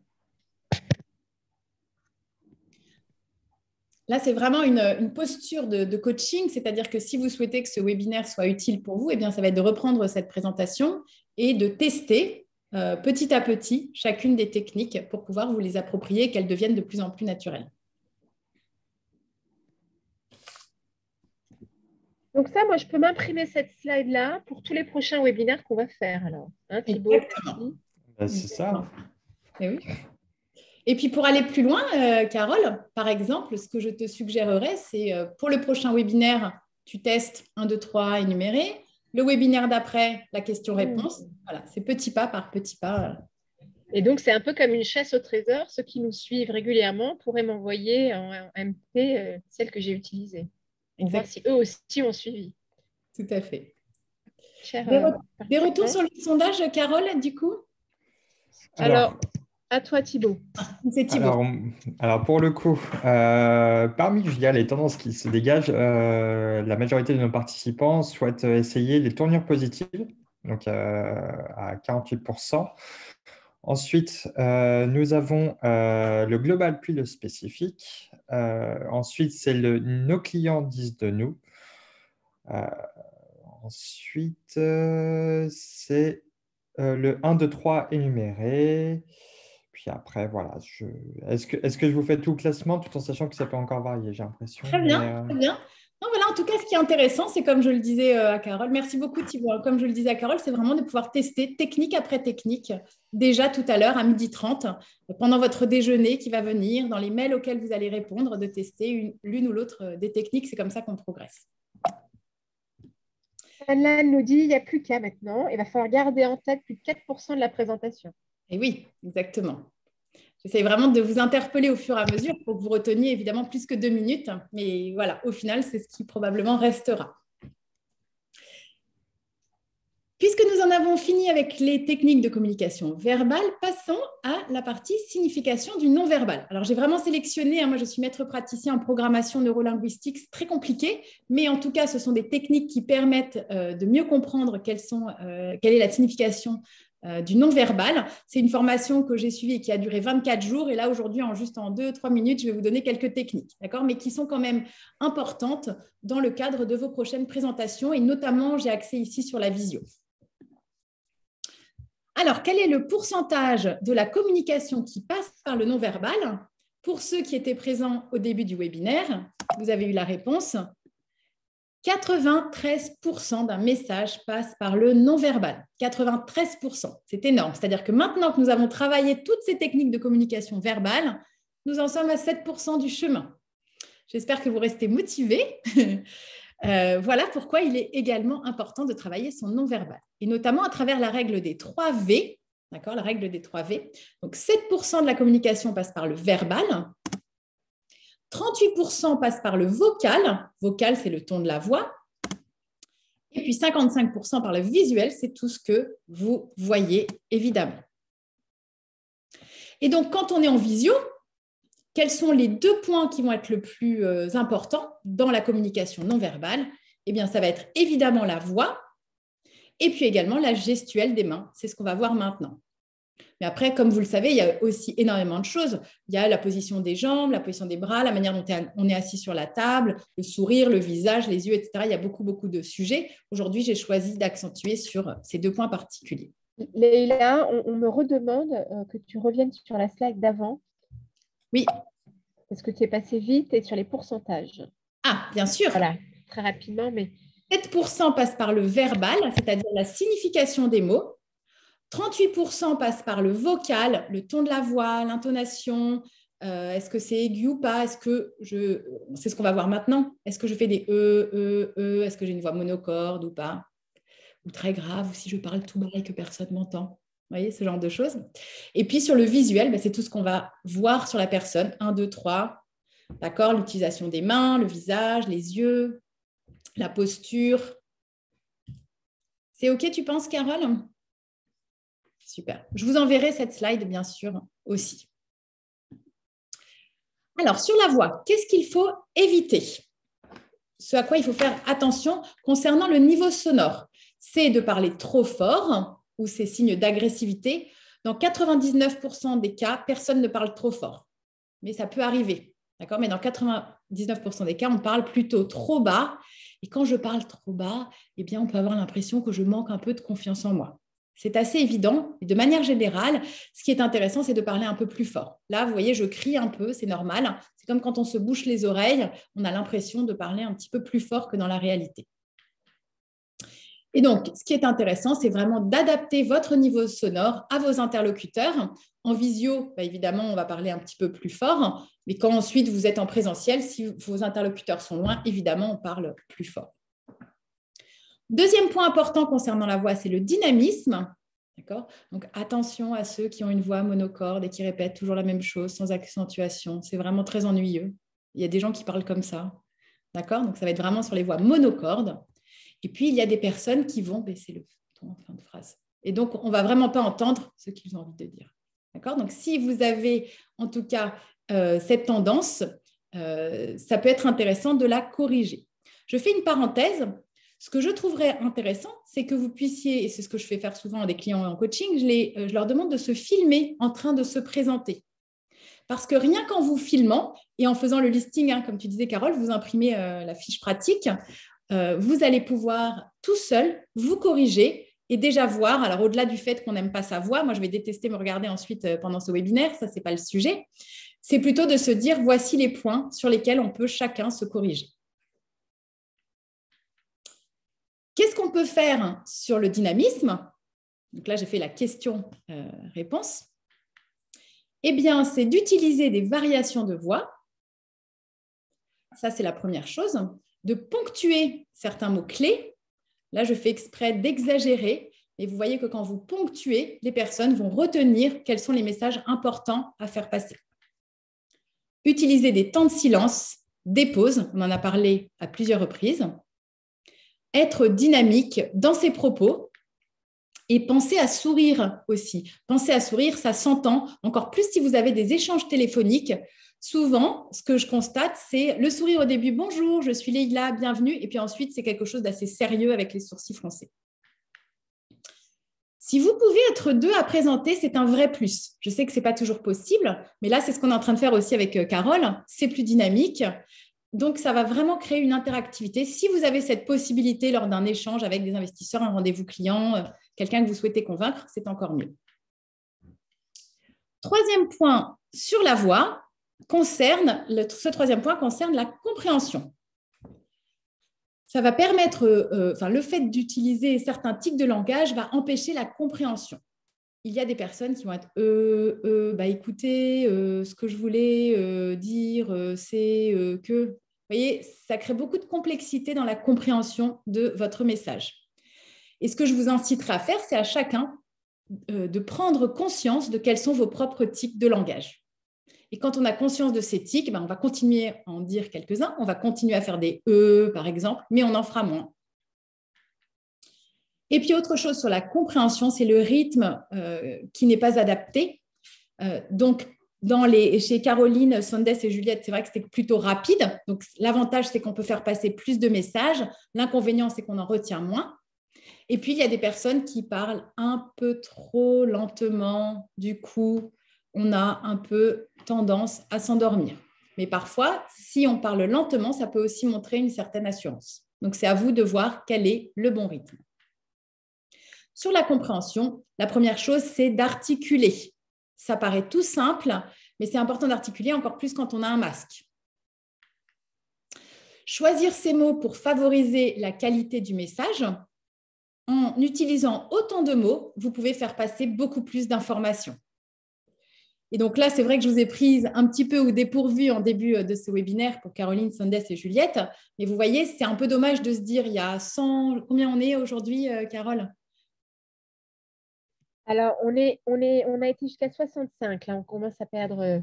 Là, c'est vraiment une posture de coaching, c'est-à-dire que si vous souhaitez que ce webinaire soit utile pour vous, eh bien, ça va être de reprendre cette présentation et de tester petit à petit chacune des techniques pour pouvoir vous les approprier et qu'elles deviennent de plus en plus naturelles. Donc ça, moi, je peux m'imprimer cette slide-là pour tous les prochains webinaires qu'on va faire. Alors, hein, Thibaut, exactement. Ben, c'est ça. Et oui. Et puis, pour aller plus loin, Carole, par exemple, ce que je te suggérerais, c'est pour le prochain webinaire, tu testes 1, 2, 3 énumérés. Le webinaire d'après, la question-réponse. Voilà, c'est petit pas par petit pas. Et donc, c'est un peu comme une chasse au trésor. Ceux qui nous suivent régulièrement pourraient m'envoyer en MP celle que j'ai utilisée. Pour voir si eux aussi ont suivi. Tout à fait. Des retours sur le sondage, Carole, du coup? Alors, à toi, Thibaut. C'est Thibaut. Alors, pour le coup, parmi les tendances qui se dégagent, la majorité de nos participants souhaitent essayer les tournures positives, donc à 48%. Ensuite, nous avons le global puis le spécifique. Ensuite, c'est nos clients disent de nous. Ensuite, c'est le 1, 2, 3 énuméré. Puis après, voilà. Est-ce que je vous fais tout le classement tout en sachant que ça peut encore varier, j'ai l'impression. Très bien, très bien. Non, voilà, en tout cas, ce qui est intéressant, c'est comme je le disais à Carole, merci beaucoup Thibaut, comme je le disais à Carole, c'est vraiment de pouvoir tester technique après technique, déjà tout à l'heure à 12h30, pendant votre déjeuner qui va venir, dans les mails auxquels vous allez répondre, de tester l'une ou l'autre des techniques, c'est comme ça qu'on progresse. Anna nous dit, il n'y a plus qu'à maintenant, il va falloir garder en tête plus de 4% de la présentation. Et oui, exactement. J'essaie vraiment de vous interpeller au fur et à mesure pour que vous reteniez évidemment plus que 2 minutes. Mais voilà, au final, c'est ce qui probablement restera. Puisque nous en avons fini avec les techniques de communication verbale, passons à la partie signification du non-verbal. Alors, j'ai vraiment sélectionné, moi je suis maître praticien en programmation neurolinguistique, c'est très compliqué, mais en tout cas, ce sont des techniques qui permettent de mieux comprendre quelle est la signification du non-verbal. C'est une formation que j'ai suivie et qui a duré 24 jours. Et là, aujourd'hui, juste en 2-3 minutes, je vais vous donner quelques techniques, d'accord, mais qui sont quand même importantes dans le cadre de vos prochaines présentations. Et notamment, j'ai axé ici sur la visio. Alors, quel est le pourcentage de la communication qui passe par le non-verbal? Pour ceux qui étaient présents au début du webinaire, vous avez eu la réponse. 93% d'un message passe par le non-verbal. 93%, c'est énorme. C'est-à-dire que maintenant que nous avons travaillé toutes ces techniques de communication verbale, nous en sommes à 7% du chemin. J'espère que vous restez motivés. Voilà pourquoi il est également important de travailler son non-verbal, et notamment à travers la règle des 3 V. D'accord, la règle des 3 V. Donc, 7% de la communication passe par le verbal, 38% passe par le vocal. Vocal, c'est le ton de la voix. Et puis 55% par le visuel, c'est tout ce que vous voyez, évidemment. Et donc, quand on est en visio, quels sont les 2 points qui vont être le plus importants dans la communication non verbale? Eh bien, ça va être évidemment la voix et puis également la gestuelle des mains. C'est ce qu'on va voir maintenant. Mais après, comme vous le savez, il y a aussi énormément de choses. Il y a la position des jambes, la position des bras, la manière dont on est assis sur la table, le sourire, le visage, les yeux, etc. Il y a beaucoup, beaucoup de sujets. Aujourd'hui, j'ai choisi d'accentuer sur ces 2 points particuliers. Leïla, on me redemande que tu reviennes sur la slide d'avant. Oui. Parce que tu es passé vite et sur les pourcentages. Ah, bien sûr. Voilà, très rapidement. Mais 7% passe par le verbal, c'est-à-dire la signification des mots. 38% passe par le vocal, le ton de la voix, l'intonation. Est-ce que c'est aigu ou pas? C'est ce qu'on va voir maintenant. Est-ce que je fais des Est-ce que j'ai une voix monocorde ou pas? Ou très grave, ou si je parle tout bas et que personne ne m'entend. Vous voyez, ce genre de choses. Et puis, sur le visuel, c'est tout ce qu'on va voir sur la personne. 1, 2, 3. D'accord? L'utilisation des mains, le visage, les yeux, la posture. C'est OK, tu penses, Carole? Super. Je vous enverrai cette slide, bien sûr, aussi. Alors, sur la voix, qu'est-ce qu'il faut éviter? Ce à quoi il faut faire attention concernant le niveau sonore, c'est de parler trop fort ou ces signes d'agressivité. Dans 99% des cas, personne ne parle trop fort. Mais ça peut arriver. D'accord? Mais dans 99% des cas, on parle plutôt trop bas. Et quand je parle trop bas, eh bien, on peut avoir l'impression que je manque un peu de confiance en moi. C'est assez évident. Et de manière générale, ce qui est intéressant, c'est de parler un peu plus fort. Là, vous voyez, je crie un peu, c'est normal. C'est comme quand on se bouche les oreilles, on a l'impression de parler un petit peu plus fort que dans la réalité. Et donc, ce qui est intéressant, c'est vraiment d'adapter votre niveau sonore à vos interlocuteurs. En visio, évidemment, on va parler un petit peu plus fort. Mais quand ensuite vous êtes en présentiel, si vos interlocuteurs sont loin, évidemment, on parle plus fort. Deuxième point important concernant la voix, c'est le dynamisme. D'accord ? Donc, attention à ceux qui ont une voix monocorde et qui répètent toujours la même chose sans accentuation. C'est vraiment très ennuyeux. Il y a des gens qui parlent comme ça. D'accord ? Donc, ça va être vraiment sur les voix monocordes. Et puis, il y a des personnes qui vont baisser le ton en fin de phrase. Et donc, on ne va vraiment pas entendre ce qu'ils ont envie de dire. D'accord ? Donc, si vous avez en tout cas cette tendance, ça peut être intéressant de la corriger. Je fais une parenthèse. Ce que je trouverais intéressant, c'est que vous puissiez, et c'est ce que je fais faire souvent à des clients en coaching, je leur demande de se filmer en train de se présenter. Parce que rien qu'en vous filmant et en faisant le listing, comme tu disais Carole, vous imprimez la fiche pratique, vous allez pouvoir tout seul vous corriger et déjà voir, alors au-delà du fait qu'on n'aime pas sa voix, moi je vais détester me regarder ensuite pendant ce webinaire, ça c'est pas le sujet, c'est plutôt de se dire voici les points sur lesquels on peut chacun se corriger. Qu'est-ce qu'on peut faire sur le dynamisme? Donc là, j'ai fait la question-réponse. Eh bien, c'est d'utiliser des variations de voix. Ça, c'est la première chose. De ponctuer certains mots-clés. Là, je fais exprès d'exagérer Et vous voyez que quand vous ponctuez, les personnes vont retenir quels sont les messages importants à faire passer. Utilisez des temps de silence, des pauses, on en a parlé à plusieurs reprises. Être dynamique dans ses propos et pensez à sourire aussi. Pensez à sourire, ça s'entend. Encore plus si vous avez des échanges téléphoniques. Souvent, ce que je constate, c'est le sourire au début. Bonjour, je suis Leïla, bienvenue. Et puis ensuite, c'est quelque chose d'assez sérieux avec les sourcils froncés. Si vous pouvez être deux à présenter, c'est un vrai plus. Je sais que ce n'est pas toujours possible, mais là, c'est ce qu'on est en train de faire aussi avec Carole. C'est plus dynamique. Donc, ça va vraiment créer une interactivité. Si vous avez cette possibilité lors d'un échange avec des investisseurs, un rendez-vous client, quelqu'un que vous souhaitez convaincre, c'est encore mieux. Troisième point sur la voix, ce troisième point concerne la compréhension. Ça va permettre, le fait d'utiliser certains tics de langage va empêcher la compréhension. Il y a des personnes qui vont être écoutez, ce que je voulais dire, c'est que. Vous voyez, ça crée beaucoup de complexité dans la compréhension de votre message. Et ce que je vous inciterai à faire, c'est à chacun de prendre conscience de quels sont vos propres tics de langage. Et quand on a conscience de ces tics, on va continuer à en dire quelques-uns, on va continuer à faire des par exemple, mais on en fera moins. Et puis, autre chose sur la compréhension, c'est le rythme qui n'est pas adapté. Chez Caroline, Sondes et Juliette, c'est vrai que c'était plutôt rapide. Donc, l'avantage, c'est qu'on peut faire passer plus de messages. L'inconvénient, c'est qu'on en retient moins. Et puis, il y a des personnes qui parlent un peu trop lentement. Du coup, on a un peu tendance à s'endormir. Mais parfois, si on parle lentement, ça peut aussi montrer une certaine assurance. Donc, c'est à vous de voir quel est le bon rythme. Sur la compréhension, la première chose, c'est d'articuler. Ça paraît tout simple, mais c'est important d'articuler encore plus quand on a un masque. Choisir ces mots pour favoriser la qualité du message. En utilisant autant de mots, vous pouvez faire passer beaucoup plus d'informations. Et donc là, c'est vrai que je vous ai prise un petit peu au dépourvu en début de ce webinaire pour Caroline, Sondes et Juliette. Mais vous voyez, c'est un peu dommage de se dire, il y a 100… Combien on est aujourd'hui, Carole ? Alors, on a été jusqu'à 65. Là, on commence à perdre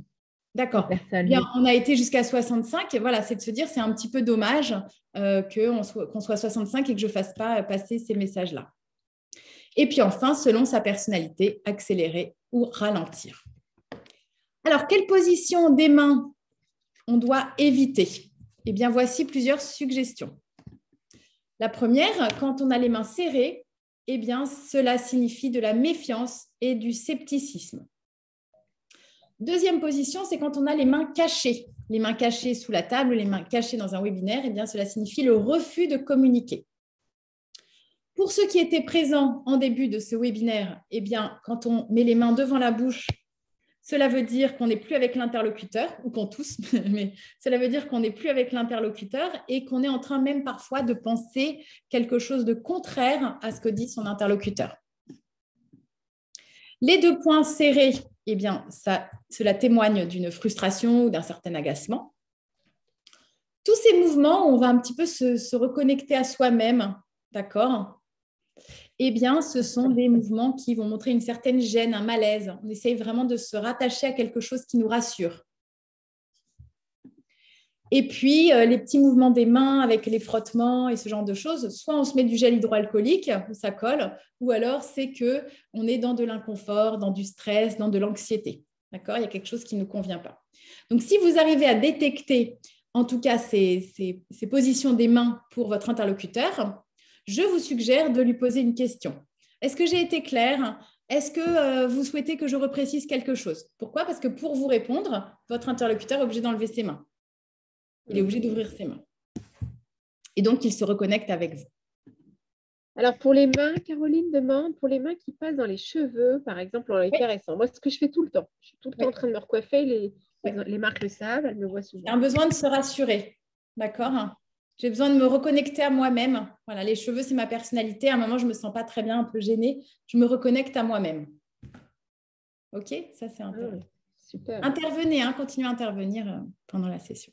D'accord. personnes. Bien, on a été jusqu'à 65. Et voilà, c'est de se dire, c'est un petit peu dommage qu'on soit 65 et que je ne fasse pas passer ces messages-là. Et puis enfin, selon sa personnalité, accélérer ou ralentir. Alors, quelle position des mains on doit éviter? Eh bien, voici plusieurs suggestions. La première, quand on a les mains serrées, eh bien, cela signifie de la méfiance et du scepticisme. Deuxième position, c'est quand on a les mains cachées. Les mains cachées sous la table, les mains cachées dans un webinaire, eh bien, cela signifie le refus de communiquer. Pour ceux qui étaient présents en début de ce webinaire, eh bien, quand on met les mains devant la bouche, cela veut dire qu'on n'est plus avec l'interlocuteur, ou qu'on tousse, mais cela veut dire qu'on n'est plus avec l'interlocuteur et qu'on est en train même parfois de penser quelque chose de contraire à ce que dit son interlocuteur. Les deux poings serrés, eh bien, cela témoigne d'une frustration ou d'un certain agacement. Tous ces mouvements, on va un petit peu se reconnecter à soi-même, d'accord ? Eh bien, ce sont des mouvements qui vont montrer une certaine gêne, un malaise. On essaye vraiment de se rattacher à quelque chose qui nous rassure. Et puis, les petits mouvements des mains avec les frottements et ce genre de choses, soit on se met du gel hydroalcoolique, ça colle, ou alors c'est qu'on est dans de l'inconfort, dans du stress, dans de l'anxiété. D'accord ? Il y a quelque chose qui ne nous convient pas. Donc, si vous arrivez à détecter, en tout cas, ces positions des mains pour votre interlocuteur, je vous suggère de lui poser une question. Est-ce que j'ai été claire ? Est-ce que vous souhaitez que je reprécise quelque chose ? Pourquoi ? Parce que pour vous répondre, votre interlocuteur est obligé d'enlever ses mains. Il est obligé d'ouvrir ses mains. Et donc, il se reconnecte avec vous. Alors, pour les mains, Caroline demande, pour les mains qui passent dans les cheveux, par exemple, en les caressant. Moi, c'est ce que je fais tout le temps. Je suis tout le temps en train de me recoiffer. Les marques le savent, elles me voient souvent. Il y a un besoin de se rassurer. D'accord ? J'ai besoin de me reconnecter à moi-même. Voilà, les cheveux, c'est ma personnalité. À un moment, je ne me sens pas très bien, un peu gênée. Je me reconnecte à moi-même. OK ? Ça, c'est intéressant. Super. Intervenez, continuez à intervenir pendant la session.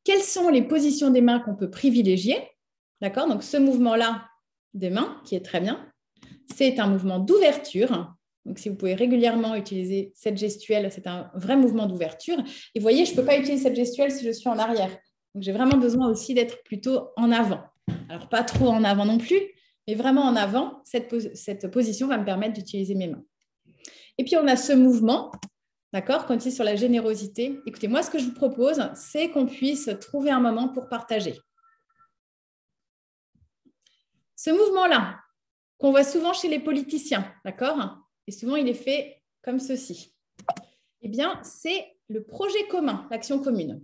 Quelles sont les positions des mains qu'on peut privilégier? D'accord ? Donc, ce mouvement-là, des mains, qui est très bien. C'est un mouvement d'ouverture. Donc, si vous pouvez régulièrement utiliser cette gestuelle, c'est un vrai mouvement d'ouverture. Et vous voyez, je ne peux pas utiliser cette gestuelle si je suis en arrière. Donc, j'ai vraiment besoin aussi d'être plutôt en avant. Alors, pas trop en avant non plus, mais vraiment en avant. Cette position va me permettre d'utiliser mes mains. Et puis, on a ce mouvement, d'accord, quand il est sur la générosité. Écoutez, moi, ce que je vous propose, c'est qu'on puisse trouver un moment pour partager. Ce mouvement-là, qu'on voit souvent chez les politiciens, d'accord? Et souvent, il est fait comme ceci. Eh bien, c'est le projet commun, l'action commune.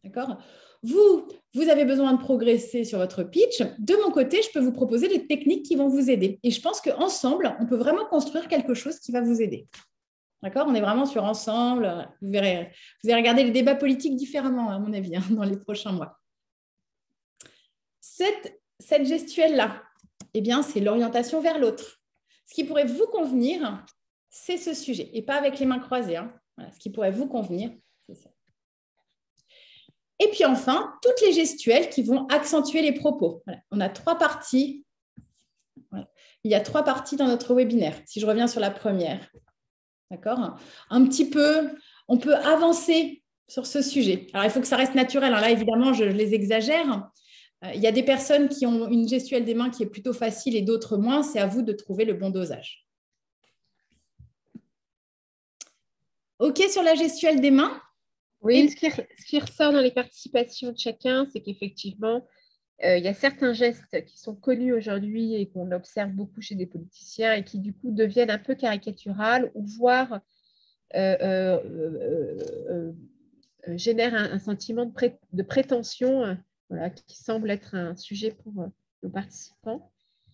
D'accord? Vous avez besoin de progresser sur votre pitch. De mon côté, je peux vous proposer des techniques qui vont vous aider. Et je pense qu'ensemble, on peut vraiment construire quelque chose qui va vous aider. D'accord? On est vraiment sur ensemble. Vous allez regarder les débats politiques différemment, à mon avis, dans les prochains mois. Cette gestuelle-là, eh bien, c'est l'orientation vers l'autre. Ce qui pourrait vous convenir, c'est ce sujet. Et pas avec les mains croisées. Voilà, ce qui pourrait vous convenir, c'est ça. Et puis enfin, toutes les gestuelles qui vont accentuer les propos. Voilà. On a 3 parties. Voilà. Il y a 3 parties dans notre webinaire. Si je reviens sur la première. D'accord? Un petit peu, on peut avancer sur ce sujet. Alors, il faut que ça reste naturel. Là, évidemment, je les exagère. Il y a des personnes qui ont une gestuelle des mains qui est plutôt facile et d'autres moins. C'est à vous de trouver le bon dosage. OK sur la gestuelle des mains? Oui, ce qui ressort dans les participations de chacun, c'est qu'effectivement, il y a certains gestes qui sont connus aujourd'hui et qu'on observe beaucoup chez des politiciens et qui, du coup, deviennent un peu caricaturales ou voire génèrent un sentiment de prétention voilà, qui semble être un sujet pour nos participants.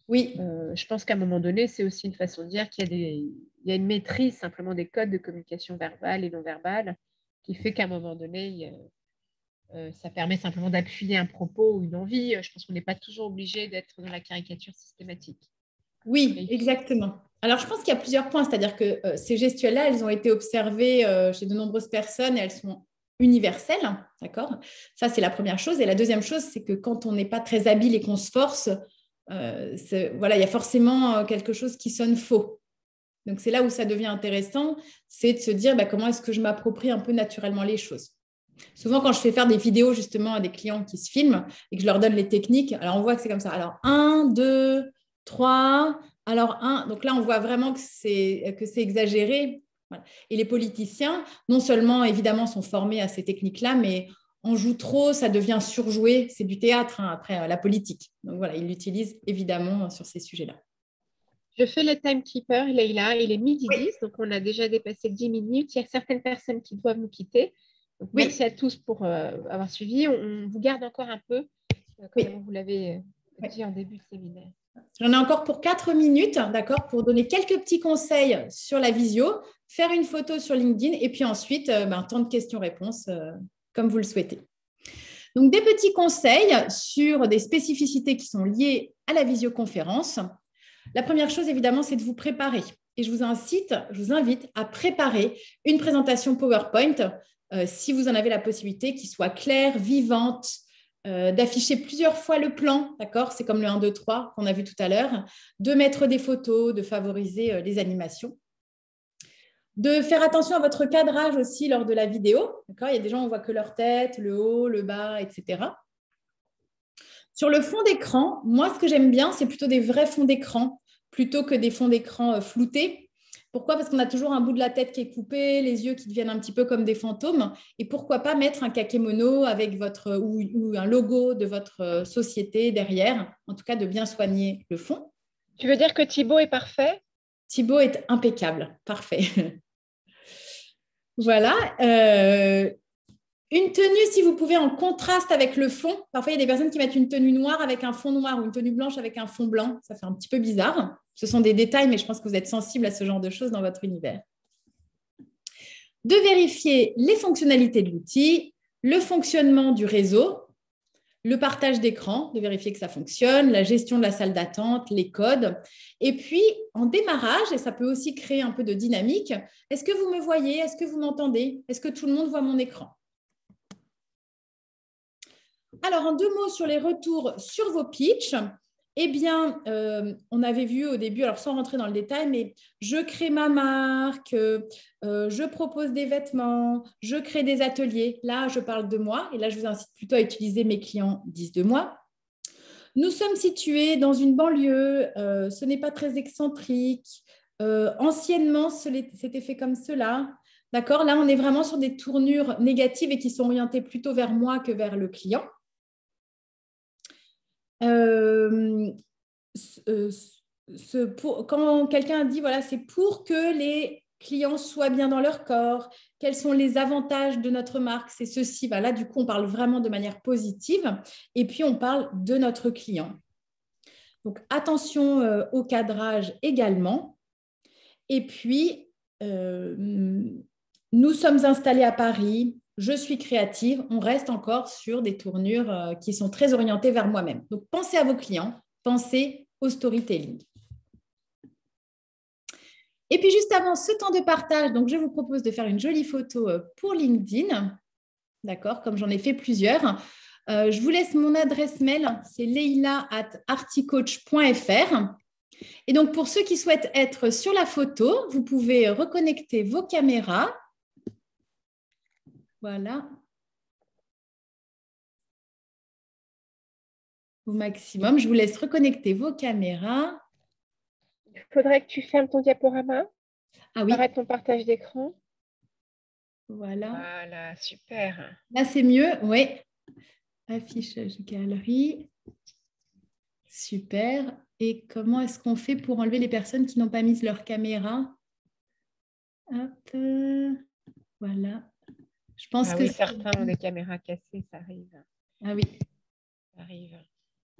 Oui. Je pense qu'à un moment donné, c'est aussi une façon de dire qu'il y a une maîtrise simplement des codes de communication verbale et non verbale qui fait qu'à un moment donné, ça permet simplement d'appuyer un propos ou une envie. Je pense qu'on n'est pas toujours obligé d'être dans la caricature systématique. Oui, exactement. Alors, je pense qu'il y a plusieurs points, c'est-à-dire que ces gestuelles-là, elles ont été observées chez de nombreuses personnes et elles sont universelles, d'accord? Ça, c'est la première chose. Et la deuxième chose, c'est que quand on n'est pas très habile et qu'on se force, voilà, il y a forcément quelque chose qui sonne faux. Donc, c'est là où ça devient intéressant, c'est de se dire comment est-ce que je m'approprie un peu naturellement les choses. Souvent, quand je fais faire des vidéos justement à des clients qui se filment et que je leur donne les techniques, alors on voit que c'est comme ça. Alors, 1, 2, 3, alors 1. Donc là, on voit vraiment que c'est exagéré. Voilà. Et les politiciens, non seulement évidemment sont formés à ces techniques-là, mais on joue trop, ça devient surjoué. C'est du théâtre après la politique. Donc voilà, ils l'utilisent évidemment sur ces sujets-là. Je fais le timekeeper, Leïla, il est 12h10, donc on a déjà dépassé 10 minutes. Il y a certaines personnes qui doivent nous quitter. Donc, merci à tous pour avoir suivi. On vous garde encore un peu, comme vous l'avez dit en début de séminaire. J'en ai encore pour 4 minutes, d'accord, pour donner quelques petits conseils sur la visio, faire une photo sur LinkedIn et puis ensuite, temps de questions-réponses, comme vous le souhaitez. Donc, des petits conseils sur des spécificités qui sont liées à la visioconférence. La première chose, évidemment, c'est de vous préparer. Et je vous invite à préparer une présentation PowerPoint, si vous en avez la possibilité, qui soit claire, vivante, d'afficher plusieurs fois le plan, d'accord? C'est comme le 1, 2, 3 qu'on a vu tout à l'heure, de mettre des photos, de favoriser les animations. De faire attention à votre cadrage aussi lors de la vidéo, d'accord? Il y a des gens, on voit que leur tête, le haut, le bas, etc. Sur le fond d'écran, moi, ce que j'aime bien, c'est plutôt des vrais fonds d'écran plutôt que des fonds d'écran floutés. Pourquoi? Parce qu'on a toujours un bout de la tête qui est coupé, les yeux qui deviennent un petit peu comme des fantômes. Et pourquoi pas mettre un kakémono avec ou un logo de votre société derrière, en tout cas de bien soigner le fond. Tu veux dire que Thibaut est parfait? Thibaut est impeccable, parfait. Voilà. Une tenue, si vous pouvez, en contraste avec le fond. Parfois, il y a des personnes qui mettent une tenue noire avec un fond noir ou une tenue blanche avec un fond blanc. Ça fait un petit peu bizarre. Ce sont des détails, mais je pense que vous êtes sensible à ce genre de choses dans votre univers. De vérifier les fonctionnalités de l'outil, le fonctionnement du réseau, le partage d'écran, de vérifier que ça fonctionne, la gestion de la salle d'attente, les codes. Et puis, en démarrage, et ça peut aussi créer un peu de dynamique, est-ce que vous me voyez? Est-ce que vous m'entendez? Est-ce que tout le monde voit mon écran? Alors, en 2 mots sur les retours sur vos pitchs Eh bien, on avait vu au début, alors sans rentrer dans le détail, mais je crée ma marque, je propose des vêtements, je crée des ateliers. Là, je parle de moi et là, je vous incite plutôt à utiliser mes clients disent de moi. Nous sommes situés dans une banlieue, ce n'est pas très excentrique. Anciennement, c'était fait comme cela. D'accord? Là, on est vraiment sur des tournures négatives et qui sont orientées plutôt vers moi que vers le client. Quand quelqu'un dit, voilà, c'est pour que les clients soient bien dans leur corps, quels sont les avantages de notre marque, c'est ceci. Ben là, du coup, on parle vraiment de manière positive et puis on parle de notre client. Donc, attention au cadrage également. Et puis, nous sommes installés à Paris, je suis créative, on reste encore sur des tournures qui sont très orientées vers moi-même. Donc, pensez à vos clients, pensez au storytelling. Et puis, juste avant ce temps de partage, donc je vous propose de faire une jolie photo pour LinkedIn, d'accord, comme j'en ai fait plusieurs. Je vous laisse mon adresse mail, c'est leila@articoach.fr. Et donc, pour ceux qui souhaitent être sur la photo, vous pouvez reconnecter vos caméras. Voilà. Au maximum. Je vous laisse reconnecter vos caméras. Il faudrait que tu fermes ton diaporama. Ah oui. Arrête ton partage d'écran. Voilà. Voilà, super. Là, c'est mieux. Oui. Affichage galerie. Super. Et comment est-ce qu'on fait pour enlever les personnes qui n'ont pas mis leur caméra? Hop. Voilà. Je pense que oui, certains ont des caméras cassées, ça arrive. Ah oui. Ça arrive.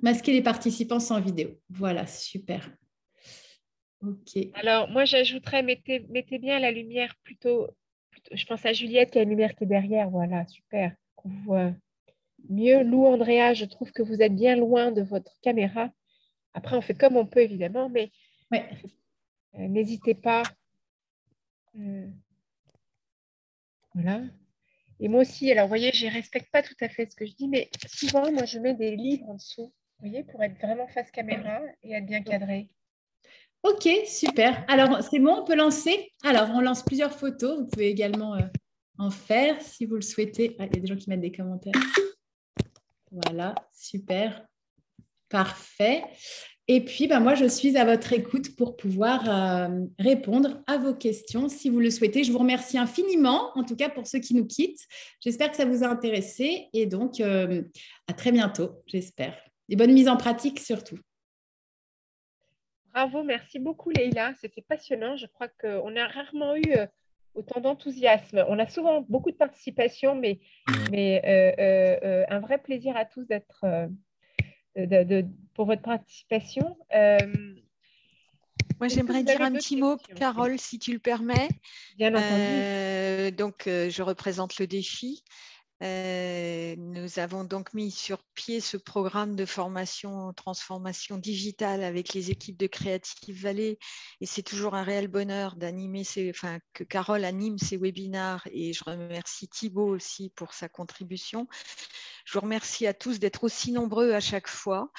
Masquer les participants sans vidéo. Voilà, super. OK. Alors, moi, j'ajouterais, mettez bien la lumière plutôt, je pense à Juliette qui a une lumière qui est derrière. Voilà, super. Qu'on voit mieux. Lou, Andrea, je trouve que vous êtes bien loin de votre caméra. Après, on fait comme on peut, évidemment, mais ouais. N'hésitez pas. Voilà. Et moi aussi, alors, vous voyez, je ne respecte pas tout à fait ce que je dis, mais souvent, moi, je mets des livres en dessous, vous voyez, pour être vraiment face caméra et être bien cadré. OK, super. Alors, c'est bon, on peut lancer. Alors, on lance plusieurs photos. Vous pouvez également en faire si vous le souhaitez. Ah, il y a des gens qui mettent des commentaires. Voilà, super. Parfait. Et puis, moi, je suis à votre écoute pour pouvoir répondre à vos questions si vous le souhaitez. Je vous remercie infiniment, en tout cas pour ceux qui nous quittent. J'espère que ça vous a intéressé et donc à très bientôt, j'espère. Et bonne mise en pratique surtout. Bravo, merci beaucoup Leïla, c'était passionnant. Je crois qu'on a rarement eu autant d'enthousiasme. On a souvent beaucoup de participation, mais un vrai plaisir à tous d'être... pour votre participation. Moi, j'aimerais dire un petit mot, Carole, si tu le permets. Bien entendu. Je représente le défi. Nous avons donc mis sur pied ce programme de formation, transformation digitale avec les équipes de Creative Valley. Et c'est toujours un réel bonheur que Carole anime ces webinars. Et je remercie Thibaut aussi pour sa contribution. Je vous remercie à tous d'être aussi nombreux à chaque fois.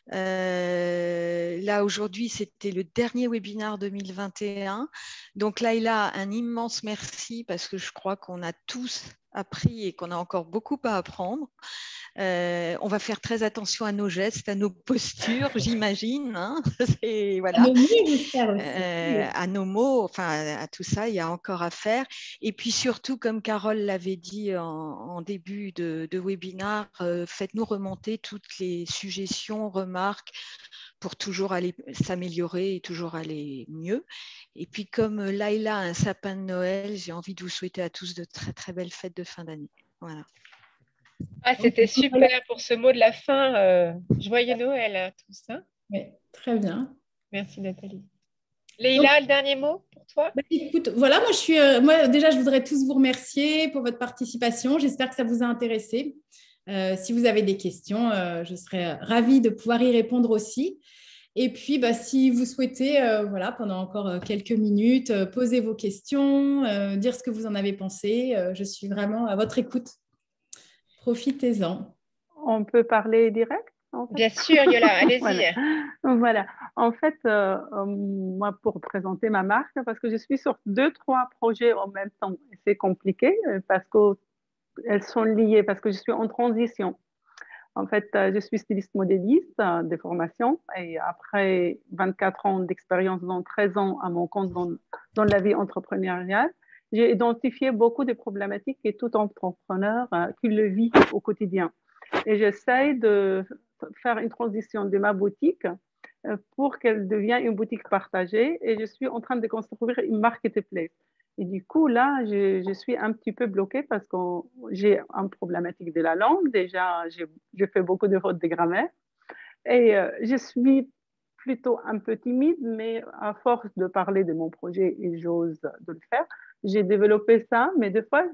Là, aujourd'hui, c'était le dernier webinar 2021. Donc, Laïla, un immense merci parce que je crois qu'on a tous appris et qu'on a encore beaucoup à apprendre. On va faire très attention à nos gestes, à nos postures, j'imagine. Hein. Voilà. À nos mots, enfin, à tout ça, il y a encore à faire. Et puis surtout, comme Carole l'avait dit en début de webinaire, faites-nous remonter toutes les suggestions, remarques pour toujours aller s'améliorer et toujours aller mieux. Et puis comme Laïla a un sapin de Noël, j'ai envie de vous souhaiter à tous de très très belles fêtes de fin d'année. Voilà. Ah, c'était super pour ce mot de la fin. Joyeux Noël à tous. Hein. Oui, très bien. Merci Nathalie. Leïla, le dernier mot pour toi? Écoute, voilà, moi déjà, je voudrais tous vous remercier pour votre participation. J'espère que ça vous a intéressé. Si vous avez des questions, je serais ravie de pouvoir y répondre aussi. Et puis, si vous souhaitez, pendant encore quelques minutes, poser vos questions, dire ce que vous en avez pensé, je suis vraiment à votre écoute. Profitez-en. On peut parler direct? en fait. Bien sûr, Yola, allez-y. Voilà. Voilà. En fait, moi, pour présenter ma marque, parce que je suis sur 2, 3 projets en même temps, c'est compliqué parce qu'elles sont liées, parce que je suis en transition. En fait, je suis styliste modéliste de formation et après 24 ans d'expérience, dans 13 ans à mon compte dans la vie entrepreneuriale, j'ai identifié beaucoup de problématiques que tout entrepreneur qui le vit au quotidien. Et j'essaie de faire une transition de ma boutique pour qu'elle devienne une boutique partagée et je suis en train de construire une marketplace. Et du coup, là, je suis un petit peu bloquée parce que j'ai une problématique de la langue. Déjà, je fais beaucoup de fautes de grammaire. Et je suis plutôt un peu timide, mais à force de parler de mon projet et j'ose de le faire, j'ai développé ça. Mais des fois,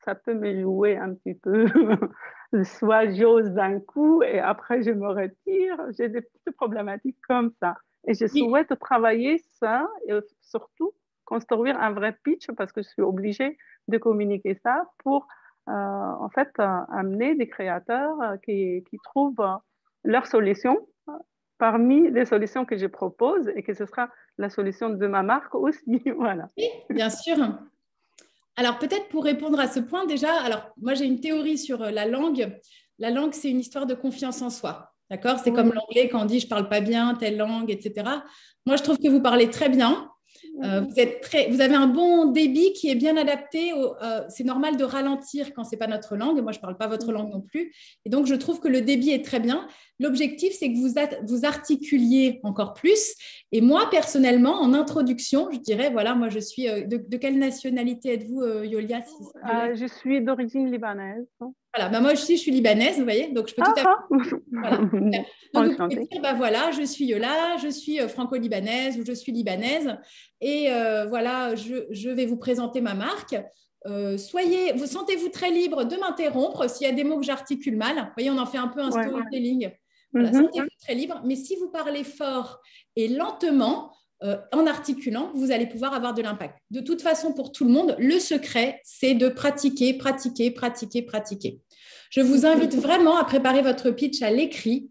ça peut me jouer un petit peu. Soit j'ose d'un coup et après je me retire. J'ai des petites problématiques comme ça. Et je souhaite travailler ça et surtout construire un vrai pitch parce que je suis obligée de communiquer ça pour en fait amener des créateurs qui trouvent leur solution parmi les solutions que je propose et que ce sera la solution de ma marque aussi. Voilà. Oui, bien sûr. Alors, peut-être pour répondre à ce point, déjà, alors moi j'ai une théorie sur la langue. La langue, c'est une histoire de confiance en soi. D'accord? C'est comme l'anglais quand on dit je ne parle pas bien telle langue, etc. Moi, je trouve que vous parlez très bien. Vous avez un bon débit qui est bien adapté. C'est normal de ralentir quand ce n'est pas notre langue. Moi, je ne parle pas votre langue non plus. Et donc, je trouve que le débit est très bien. L'objectif, c'est que vous articuliez encore plus. Et moi, personnellement, en introduction, je dirais, voilà, moi, je suis… de quelle nationalité êtes-vous, Yolia? Je suis d'origine libanaise. Voilà, bah moi aussi, je suis libanaise, vous voyez, donc je peux tout à fait… Voilà. Donc, vous pouvez dire, bah voilà, je suis Yola, je suis franco-libanaise ou je suis libanaise et voilà, je vais vous présenter ma marque. Vous sentez-vous très libre de m'interrompre s'il y a des mots que j'articule mal. Vous voyez, on en fait un peu un storytelling. Voilà, sentez-vous très libre, mais si vous parlez fort et lentement, en articulant, vous allez pouvoir avoir de l'impact. De toute façon, pour tout le monde, le secret, c'est de pratiquer, pratiquer, pratiquer, pratiquer. Je vous invite vraiment à préparer votre pitch à l'écrit,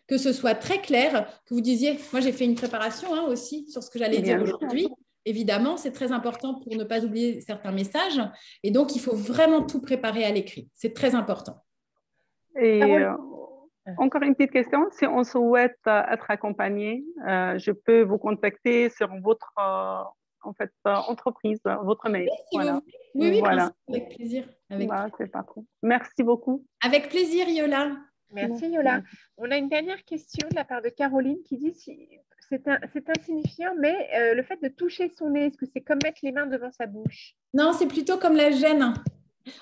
que ce soit très clair, que vous disiez, moi j'ai fait une préparation aussi sur ce que j'allais dire aujourd'hui. Évidemment, c'est très important pour ne pas oublier certains messages. Et donc, il faut vraiment tout préparer à l'écrit. C'est très important. Et encore une petite question. Si on souhaite être accompagné, je peux vous contacter sur votre entreprise, votre mail. Voilà. Oui, voilà. Avec plaisir. C'est parfait. Merci beaucoup. Avec plaisir, Yola. Merci, Yola. On a une dernière question de la part de Caroline qui dit c'est insignifiant, mais le fait de toucher son nez, est-ce que c'est comme mettre les mains devant sa bouche? Non, c'est plutôt comme la gêne.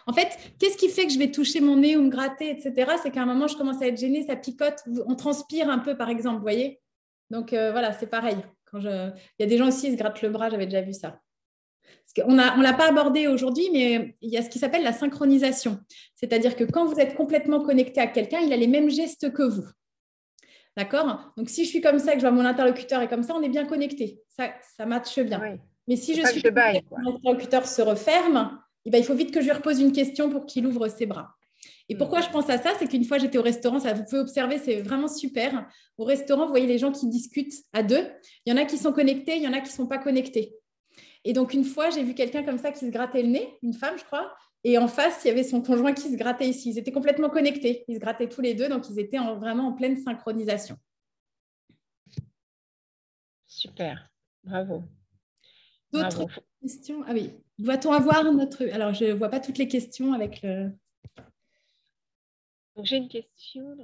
En fait, qu'est-ce qui fait que je vais toucher mon nez ou me gratter, etc. C'est qu'à un moment, je commence à être gênée, ça picote, on transpire un peu, par exemple, vous voyez. Donc, voilà, c'est pareil. Il y a des gens aussi, ils se grattent le bras, j'avais déjà vu ça. On ne l'a pas abordé aujourd'hui, mais il y a ce qui s'appelle la synchronisation. C'est-à-dire que quand vous êtes complètement connecté à quelqu'un, il a les mêmes gestes que vous. D'accord? Donc, si je suis comme ça, que je vois mon interlocuteur est comme ça, on est bien connecté. Ça matche bien. Oui. Mais si je suis mon interlocuteur se referme, il faut vite que je lui repose une question pour qu'il ouvre ses bras. Et pourquoi je pense à ça? C'est qu'une fois, j'étais au restaurant, ça vous pouvez observer, c'est vraiment super. Au restaurant, vous voyez les gens qui discutent à deux. Il y en a qui sont connectés, il y en a qui ne sont pas connectés. Et donc, une fois, j'ai vu quelqu'un comme ça qui se grattait le nez, une femme, je crois, et en face, il y avait son conjoint qui se grattait ici. Ils étaient complètement connectés. Ils se grattaient tous les deux, donc ils étaient vraiment en pleine synchronisation. Super, bravo. D'autres questions? Ah oui, doit-on avoir notre… Alors, je ne vois pas toutes les questions avec le… Donc, j'ai une question.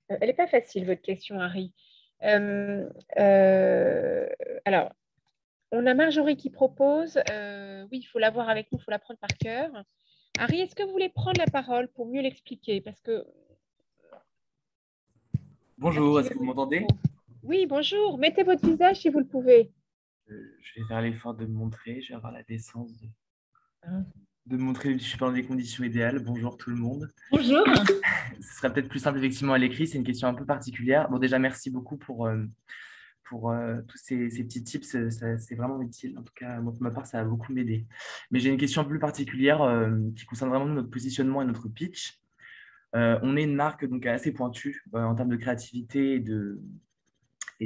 Elle n'est pas facile, votre question, Harry. Alors, on a Marjorie qui propose, oui, il faut l'avoir avec nous, il faut la prendre par cœur. Harry, est-ce que vous voulez prendre la parole pour mieux l'expliquer? Parce que… Bonjour, est-ce que vous m'entendez? Oui, bonjour. Mettez votre visage si vous le pouvez. Je vais faire l'effort de me montrer. Je vais avoir la décence de me montrer que je suis pas dans des conditions idéales. Bonjour tout le monde. Bonjour. Ce serait peut-être plus simple effectivement à l'écrit. C'est une question un peu particulière. Bon, déjà, merci beaucoup pour pour tous ces petits tips. C'est vraiment utile. En tout cas, moi, pour ma part, ça a beaucoup m'aider. Mais j'ai une question plus particulière qui concerne vraiment notre positionnement et notre pitch. On est une marque donc assez pointue en termes de créativité et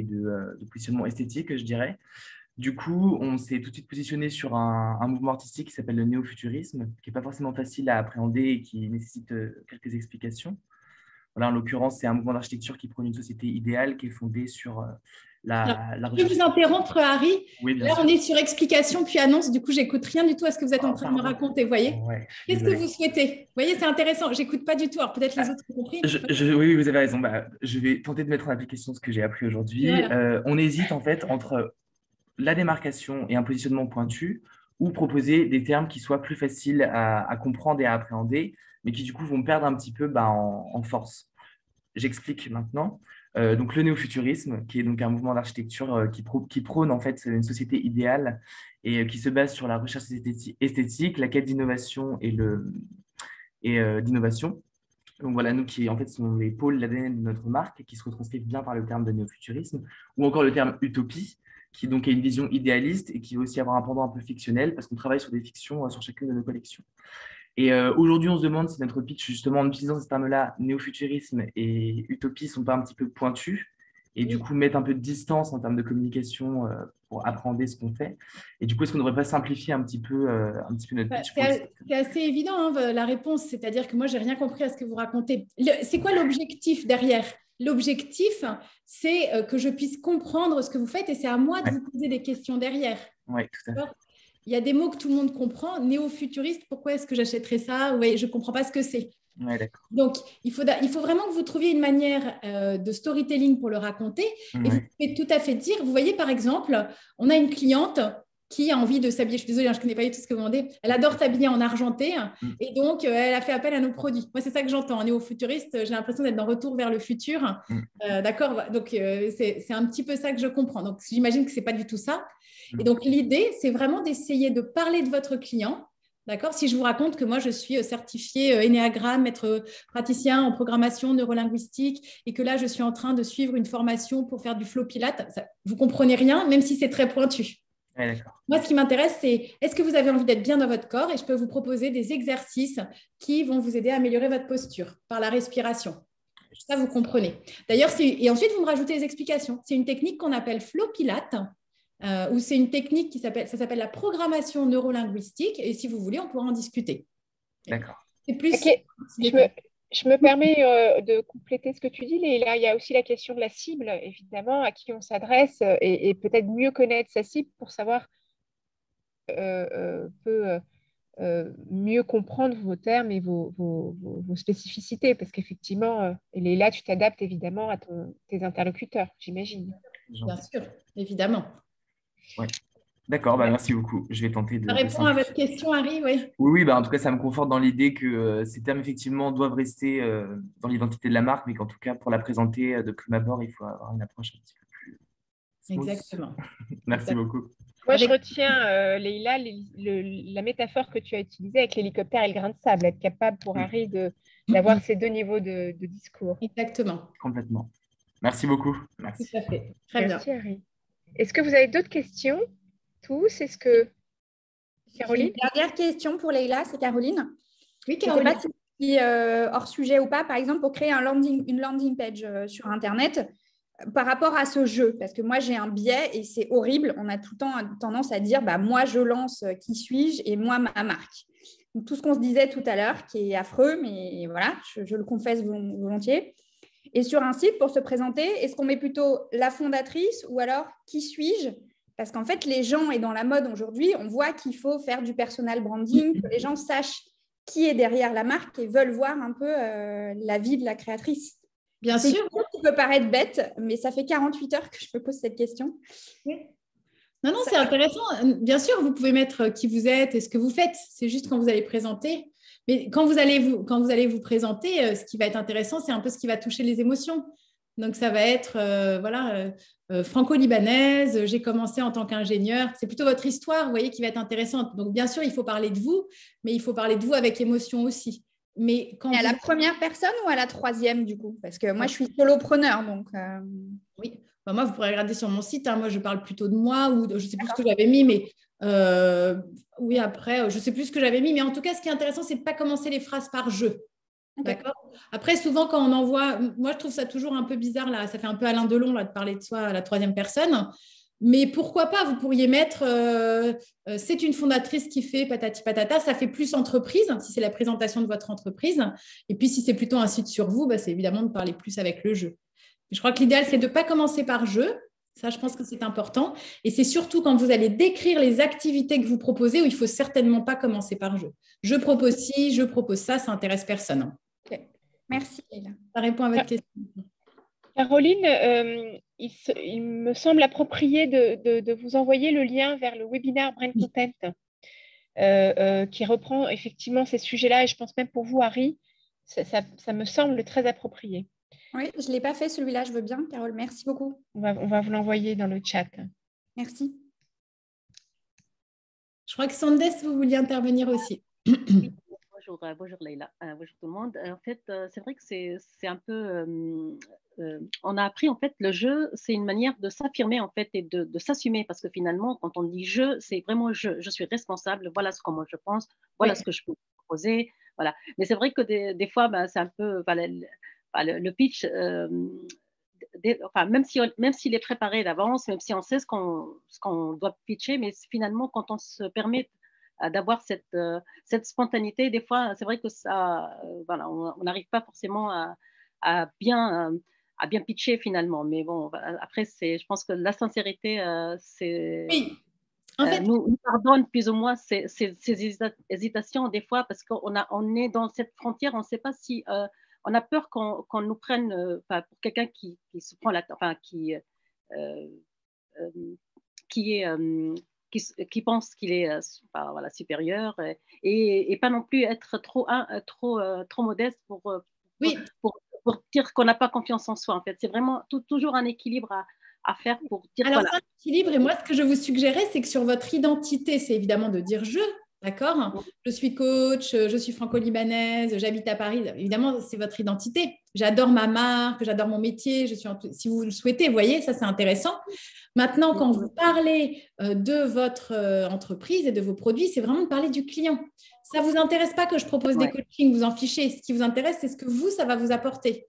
de positionnement esthétique, je dirais. Du coup, on s'est tout de suite positionné sur un mouvement artistique qui s'appelle le néofuturisme, qui n'est pas forcément facile à appréhender et qui nécessite quelques explications. Voilà, en l'occurrence, c'est un mouvement d'architecture qui prône une société idéale qui est fondée sur la Je peux vous interrompre, Harry. Oui, bien Là, sûr. on est sur explication puis annonce. Du coup, j'écoute rien du tout à ce que vous êtes en train de me raconter. Vous voyez, Ouais, qu'est-ce que vous souhaitez? Vous voyez, c'est intéressant. J'écoute pas du tout. Alors peut-être les autres ont compris. Oui, vous avez raison. Je vais tenter de mettre en application ce que j'ai appris aujourd'hui. Voilà. On hésite en fait entre la démarcation et un positionnement pointu, ou proposer des termes qui soient plus faciles à comprendre et à appréhender, mais qui du coup vont perdre un petit peu en force. J'explique maintenant. Donc le néofuturisme, qui est donc un mouvement d'architecture qui prône en fait une société idéale et qui se base sur la recherche esthétique, la quête d'innovation et d'innovation. Donc voilà, nous qui en fait sont les pôles l'ADN de notre marque, qui se retranscrivent bien par le terme de néofuturisme, ou encore le terme utopie, qui donc est une vision idéaliste et qui va aussi avoir un pendant un peu fictionnel, parce qu'on travaille sur des fictions sur chacune de nos collections. Et aujourd'hui, on se demande si notre pitch, justement, en utilisant ces termes-là, néofuturisme et utopie, ne sont pas un petit peu pointus, et du coup mettent un peu de distance en termes de communication pour appréhender ce qu'on fait. Et du coup, est-ce qu'on ne devrait pas simplifier un petit peu notre pitch? C'est assez évident, hein, la réponse, c'est-à-dire que moi, je n'ai rien compris à ce que vous racontez. C'est quoi l'objectif derrière? L'objectif, c'est que je puisse comprendre ce que vous faites et c'est à moi de vous poser des questions derrière. Oui, tout à fait. Il y a des mots que tout le monde comprend. Néo-futuriste, pourquoi est-ce que j'achèterais ça? Ouais, je ne comprends pas ce que c'est. Ouais, d'accord. Donc, il faut vraiment que vous trouviez une manière de storytelling pour le raconter. Et vous pouvez tout à fait dire, vous voyez, par exemple, on a une cliente qui a envie de s'habiller. Je suis désolée, je ne connais pas du tout ce que vous demandez. Elle adore s'habiller en argenté et donc elle a fait appel à nos produits. Moi, c'est ça que j'entends. Néo-futuriste, j'ai l'impression d'être dans Retour vers le futur. D'accord? Donc, c'est un petit peu ça que je comprends. Donc, j'imagine que ce n'est pas du tout ça. Et donc, l'idée, c'est vraiment d'essayer de parler de votre client. D'accord? Si je vous raconte que moi, je suis certifiée Ennéagramme, maître praticien en programmation neurolinguistique et que là, je suis en train de suivre une formation pour faire du flow pilate, vous ne comprenez rien, même si c'est très pointu. Ouais, d'accord. Moi, ce qui m'intéresse, c'est est-ce que vous avez envie d'être bien dans votre corps? Et je peux vous proposer des exercices qui vont vous aider à améliorer votre posture par la respiration. Ça, vous comprenez. D'ailleurs, et ensuite, vous me rajoutez les explications. C'est une technique qu'on appelle flow pilate. Ou c'est une technique ça s'appelle la programmation neurolinguistique et si vous voulez, on pourra en discuter. D'accord. C'est plus. Okay. Je me permets de compléter ce que tu dis, Leïla. Il y a aussi la question de la cible, évidemment, à qui on s'adresse et peut-être mieux connaître sa cible pour savoir mieux comprendre vos termes et vos spécificités parce qu'effectivement, Leïla, tu t'adaptes évidemment à tes interlocuteurs, j'imagine. Bien sûr, évidemment. Ouais. D'accord, merci beaucoup. Je vais tenter de. Ça répond à votre question, Harry, oui. Oui, en tout cas, ça me conforte dans l'idée que ces termes, effectivement, doivent rester dans l'identité de la marque, mais qu'en tout cas, pour la présenter de prime abord, il faut avoir une approche un petit peu plus smooth. Exactement. Merci beaucoup. Moi, je retiens, Leïla, la métaphore que tu as utilisée avec l'hélicoptère et le grain de sable, être capable pour Harry d'avoir ces deux niveaux de discours. Exactement. Complètement. Merci beaucoup. Merci. Tout à fait. Très Merci, bien. Harry. Est-ce que vous avez d'autres questions? Tous? Est-ce que Caroline? Une dernière question pour Leïla, c'est Caroline. Oui, Caroline. Je ne sais pas si hors sujet ou pas, par exemple, pour créer une landing page sur Internet par rapport à ce jeu. Parce que moi, j'ai un biais et c'est horrible. On a tout le temps tendance à dire moi, je lance qui suis-je et moi, ma marque. Donc, tout ce qu'on se disait tout à l'heure, qui est affreux, mais voilà, je le confesse volontiers. Et sur un site, pour se présenter, est-ce qu'on met plutôt la fondatrice ou alors qui suis-je? Parce qu'en fait, les gens, et dans la mode aujourd'hui, on voit qu'il faut faire du personal branding, que les gens sachent qui est derrière la marque et veulent voir un peu la vie de la créatrice. Bien sûr. Ça peut paraître bête, mais ça fait 48 heures que je me pose cette question. Oui. Non, c'est intéressant. Bien sûr, vous pouvez mettre qui vous êtes et ce que vous faites. C'est juste quand vous allez présenter. Mais quand vous allez vous présenter, ce qui va être intéressant, c'est un peu ce qui va toucher les émotions. Donc, ça va être franco-libanaise, j'ai commencé en tant qu'ingénieur. C'est plutôt votre histoire, vous voyez, qui va être intéressante. Donc, bien sûr, il faut parler de vous, mais il faut parler de vous avec émotion aussi. Mais à la première personne ou à la troisième, du coup? Parce que moi, je suis solopreneur, donc… Oui. Moi, vous pourrez regarder sur mon site. Moi, je parle plutôt de moi ou je ne sais plus ce que j'avais mis, mais oui, après, je ne sais plus ce que j'avais mis. Mais en tout cas, ce qui est intéressant, c'est de ne pas commencer les phrases par je. D'accord. Après, souvent, quand on envoie, moi, je trouve ça toujours un peu bizarre, là, ça fait un peu Alain Delon, là, de parler de soi à la troisième personne. Mais pourquoi pas, vous pourriez mettre c'est une fondatrice qui fait patati patata, ça fait plus entreprise, si c'est la présentation de votre entreprise. Et puis, si c'est plutôt un site sur vous, c'est évidemment de parler plus avec le je. Je crois que l'idéal, c'est de ne pas commencer par je. Ça, je pense que c'est important. Et c'est surtout quand vous allez décrire les activités que vous proposez où il ne faut certainement pas commencer par je. Je propose ci, je propose ça n'intéresse personne. Okay. Merci. Ça répond à votre question. Caroline, il me semble approprié de vous envoyer le lien vers le webinaire Brain Content qui reprend effectivement ces sujets-là. Et je pense même pour vous, Harry, ça me semble très approprié. Oui, je ne l'ai pas fait celui-là, je veux bien, Carole. Merci beaucoup. On va vous l'envoyer dans le chat. Merci. Je crois que Sandes, vous vouliez intervenir aussi. Bonjour Leïla, bonjour tout le monde. En fait, c'est vrai que c'est un peu... on a appris, en fait, le jeu, c'est une manière de s'affirmer, en fait, et de s'assumer, parce que finalement, quand on dit je, c'est vraiment je suis responsable, voilà ce que moi je pense, voilà ce que je peux proposer, voilà. Mais c'est vrai que des fois, c'est un peu... le pitch... même s'il est préparé d'avance, même si on sait ce qu'on doit pitcher, mais finalement, quand on se permet d'avoir cette spontanéité, des fois, c'est vrai que ça, on n'arrive pas forcément à bien pitcher finalement. Mais bon, après, je pense que la sincérité, c'est... Oui. En fait, nous pardonne plus ou moins ces hésitations des fois, parce qu'on est dans cette frontière, on ne sait pas si... on a peur qu'on nous prenne pour quelqu'un qui se prend qui pense qu'il est supérieur et pas non plus être trop modeste pour dire qu'on n'a pas confiance en soi. En fait, c'est vraiment toujours un équilibre à faire pour dire. Alors, c'est un équilibre. Et moi, ce que je vous suggérais, c'est que sur votre identité, c'est évidemment de dire je. D'accord. Je suis coach, je suis franco-libanaise, j'habite à Paris. Évidemment, c'est votre identité. J'adore ma marque, j'adore mon métier. Si vous le souhaitez, vous voyez, ça, c'est intéressant. Maintenant, quand vous parlez de votre entreprise et de vos produits, c'est vraiment de parler du client. Ça ne vous intéresse pas que je propose des coachings, vous en fichez. Ce qui vous intéresse, c'est ce que ça va vous apporter.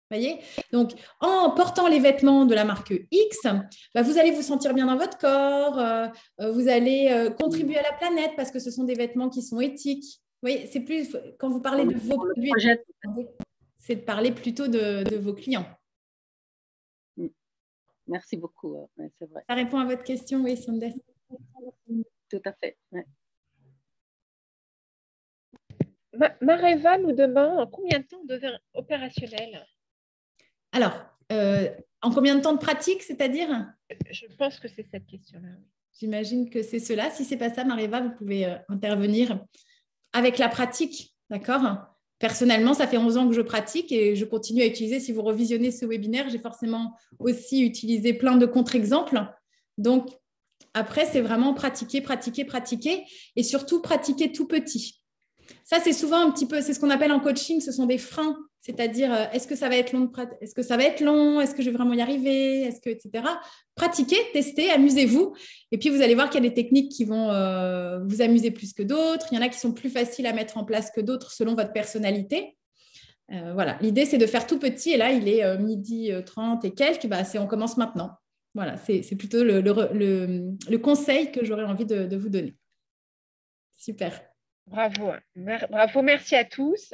Voyez. Donc, en portant les vêtements de la marque X, vous allez vous sentir bien dans votre corps, vous allez contribuer à la planète parce que ce sont des vêtements qui sont éthiques. Vous voyez, c'est plus quand vous parlez de vos produits, c'est de parler plutôt de vos clients. Merci beaucoup, c'est vrai. Ça répond à votre question, oui, Sandes. Tout à fait. Ouais. Mareva nous demande en combien de temps on devient opérationnel? Alors, en combien de temps de pratique, c'est-à-dire? Je pense que c'est cette question-là. J'imagine que c'est cela. Si ce n'est pas ça, Mareva, vous pouvez intervenir avec la pratique, d'accord? Personnellement, ça fait 11 ans que je pratique et je continue à utiliser. Si vous revisionnez ce webinaire, j'ai forcément aussi utilisé plein de contre-exemples. Donc, après, c'est vraiment pratiquer, pratiquer, pratiquer et surtout pratiquer tout petit. Ça, c'est souvent un petit peu, c'est ce qu'on appelle en coaching, ce sont des freins. C'est-à-dire, est-ce que ça va être long? Est-ce que ça va être long? Est-ce que je vais vraiment y arriver? Etc. Pratiquez, testez, amusez-vous. Et puis, vous allez voir qu'il y a des techniques qui vont vous amuser plus que d'autres. Il y en a qui sont plus faciles à mettre en place que d'autres selon votre personnalité. Voilà. L'idée, c'est de faire tout petit. Et là, il est 12h30 et quelques. On commence maintenant. Voilà, c'est plutôt le conseil que j'aurais envie de vous donner. Super. Bravo. Bravo, merci à tous.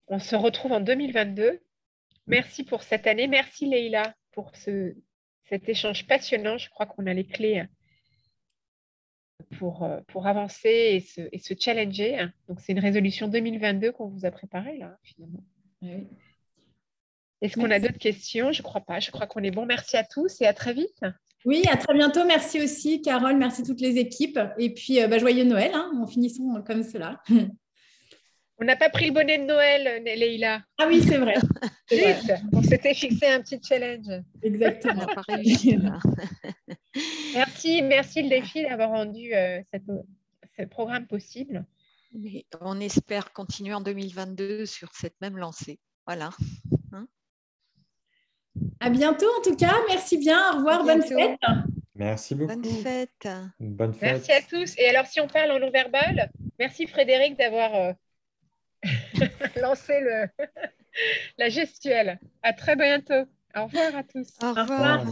On se retrouve en 2022. Merci pour cette année. Merci Leïla pour cet échange passionnant. Je crois qu'on a les clés pour avancer et se challenger. Donc, c'est une résolution 2022 qu'on vous a préparée, là, finalement. Oui. Est-ce qu'on a d'autres questions? Je ne crois pas. Je crois qu'on est bon. Merci à tous et à très vite. Oui, à très bientôt. Merci aussi, Carole. Merci toutes les équipes. Et puis, joyeux Noël. En finissant comme cela. On n'a pas pris le bonnet de Noël, Leïla. Ah oui, c'est vrai. On s'était fixé un petit challenge. Exactement. On n'a pas réussi. Merci le défi d'avoir rendu ce programme possible. Mais on espère continuer en 2022 sur cette même lancée. Voilà. À bientôt en tout cas. Merci bien. Au revoir. Bonne fête. Merci beaucoup. Bonne fête. Bonne fête. Merci à tous. Et alors, si on parle en non-verbal, merci Frédéric d'avoir lancé la gestuelle. À très bientôt. Au revoir à tous. Au revoir.